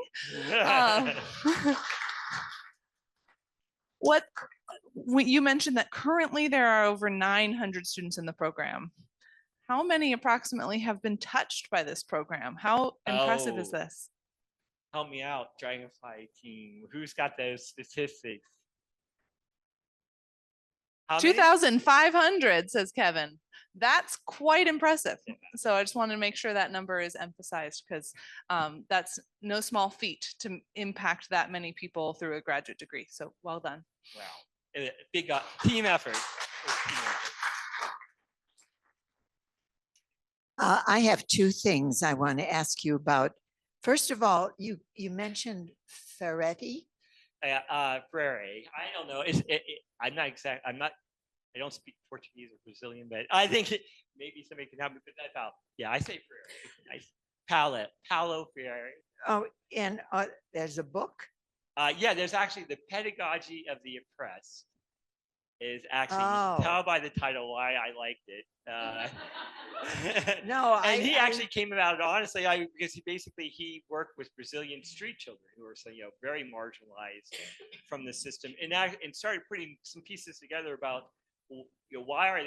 You mentioned that currently there are over 900 students in the program. How many approximately have been touched by this program? How impressive is Oh. this? Help me out, Dragonfly team. Who's got those statistics? How many? 2,500, says Kevin. That's quite impressive. So I just wanted to make sure that number is emphasized, because that's no small feat to impact that many people through a graduate degree. So well done. Wow. Big team effort. I have two things I want to ask you about. First of all, you mentioned Ferretti. Freire. I don't know. I'm not exact. I don't speak Portuguese or Brazilian, but I think maybe somebody can help me put that out. Yeah, I say Freire. Paulo Freire. Oh, and there's a book. Yeah, there's actually the Pedagogy of the Oppressed. Is actually, you Oh. can tell by the title why I liked it. No, and he actually came about it honestly, because he worked with Brazilian street children who were very marginalized from the system, and started putting some pieces together about why are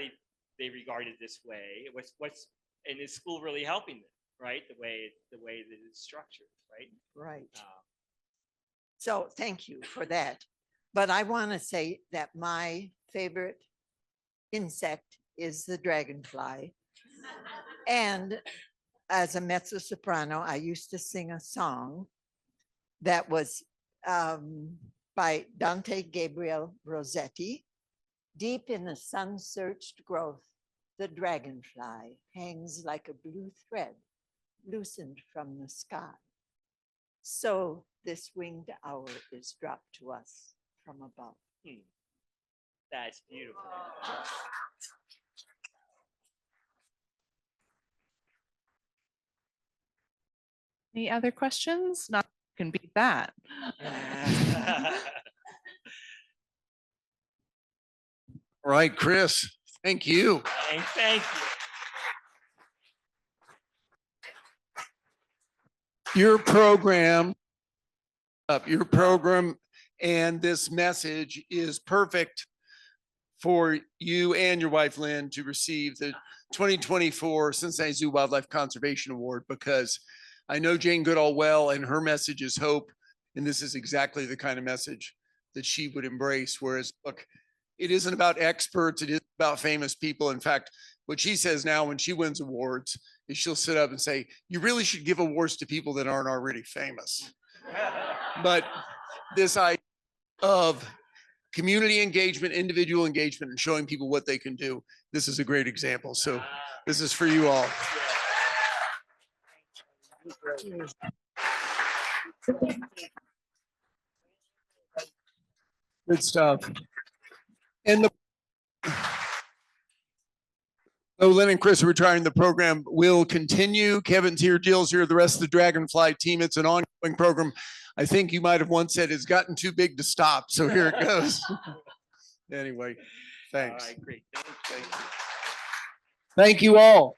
they regarded this way? What's and is school really helping them? Right, the way that it's structured. Right. Right. So thank you for that. But I want to say that my favorite insect is the dragonfly. And as a mezzo soprano, I used to sing a song that was by Dante Gabriel Rossetti. Deep in the sun-searched growth, the dragonfly hangs like a blue thread loosened from the sky. So this winged hour is dropped to us from above. That's beautiful. Any other questions? Not can beat that. All right, Chris, thank you. Thank you. Your program and this message is perfect for you and your wife, Lynn, to receive the 2024 Cincinnati Zoo Wildlife Conservation Award, because I know Jane Goodall well, and her message is hope. And this is exactly the kind of message that she would embrace. Whereas, look, it isn't about experts. It is about famous people. In fact, what she says now when she wins awards is she'll sit up and say, you really should give awards to people that aren't already famous. But this idea of community engagement, individual engagement, and showing people what they can do, this is a great example. So this is for you all. Good stuff. And Lynn and Chris are retiring. The program will continue. Kevin's here, Jill's here, the rest of the Dragonfly team. It's an ongoing program. I think you might have once said it's gotten too big to stop. So here it goes. Anyway, thanks. All right, great. Thank you all.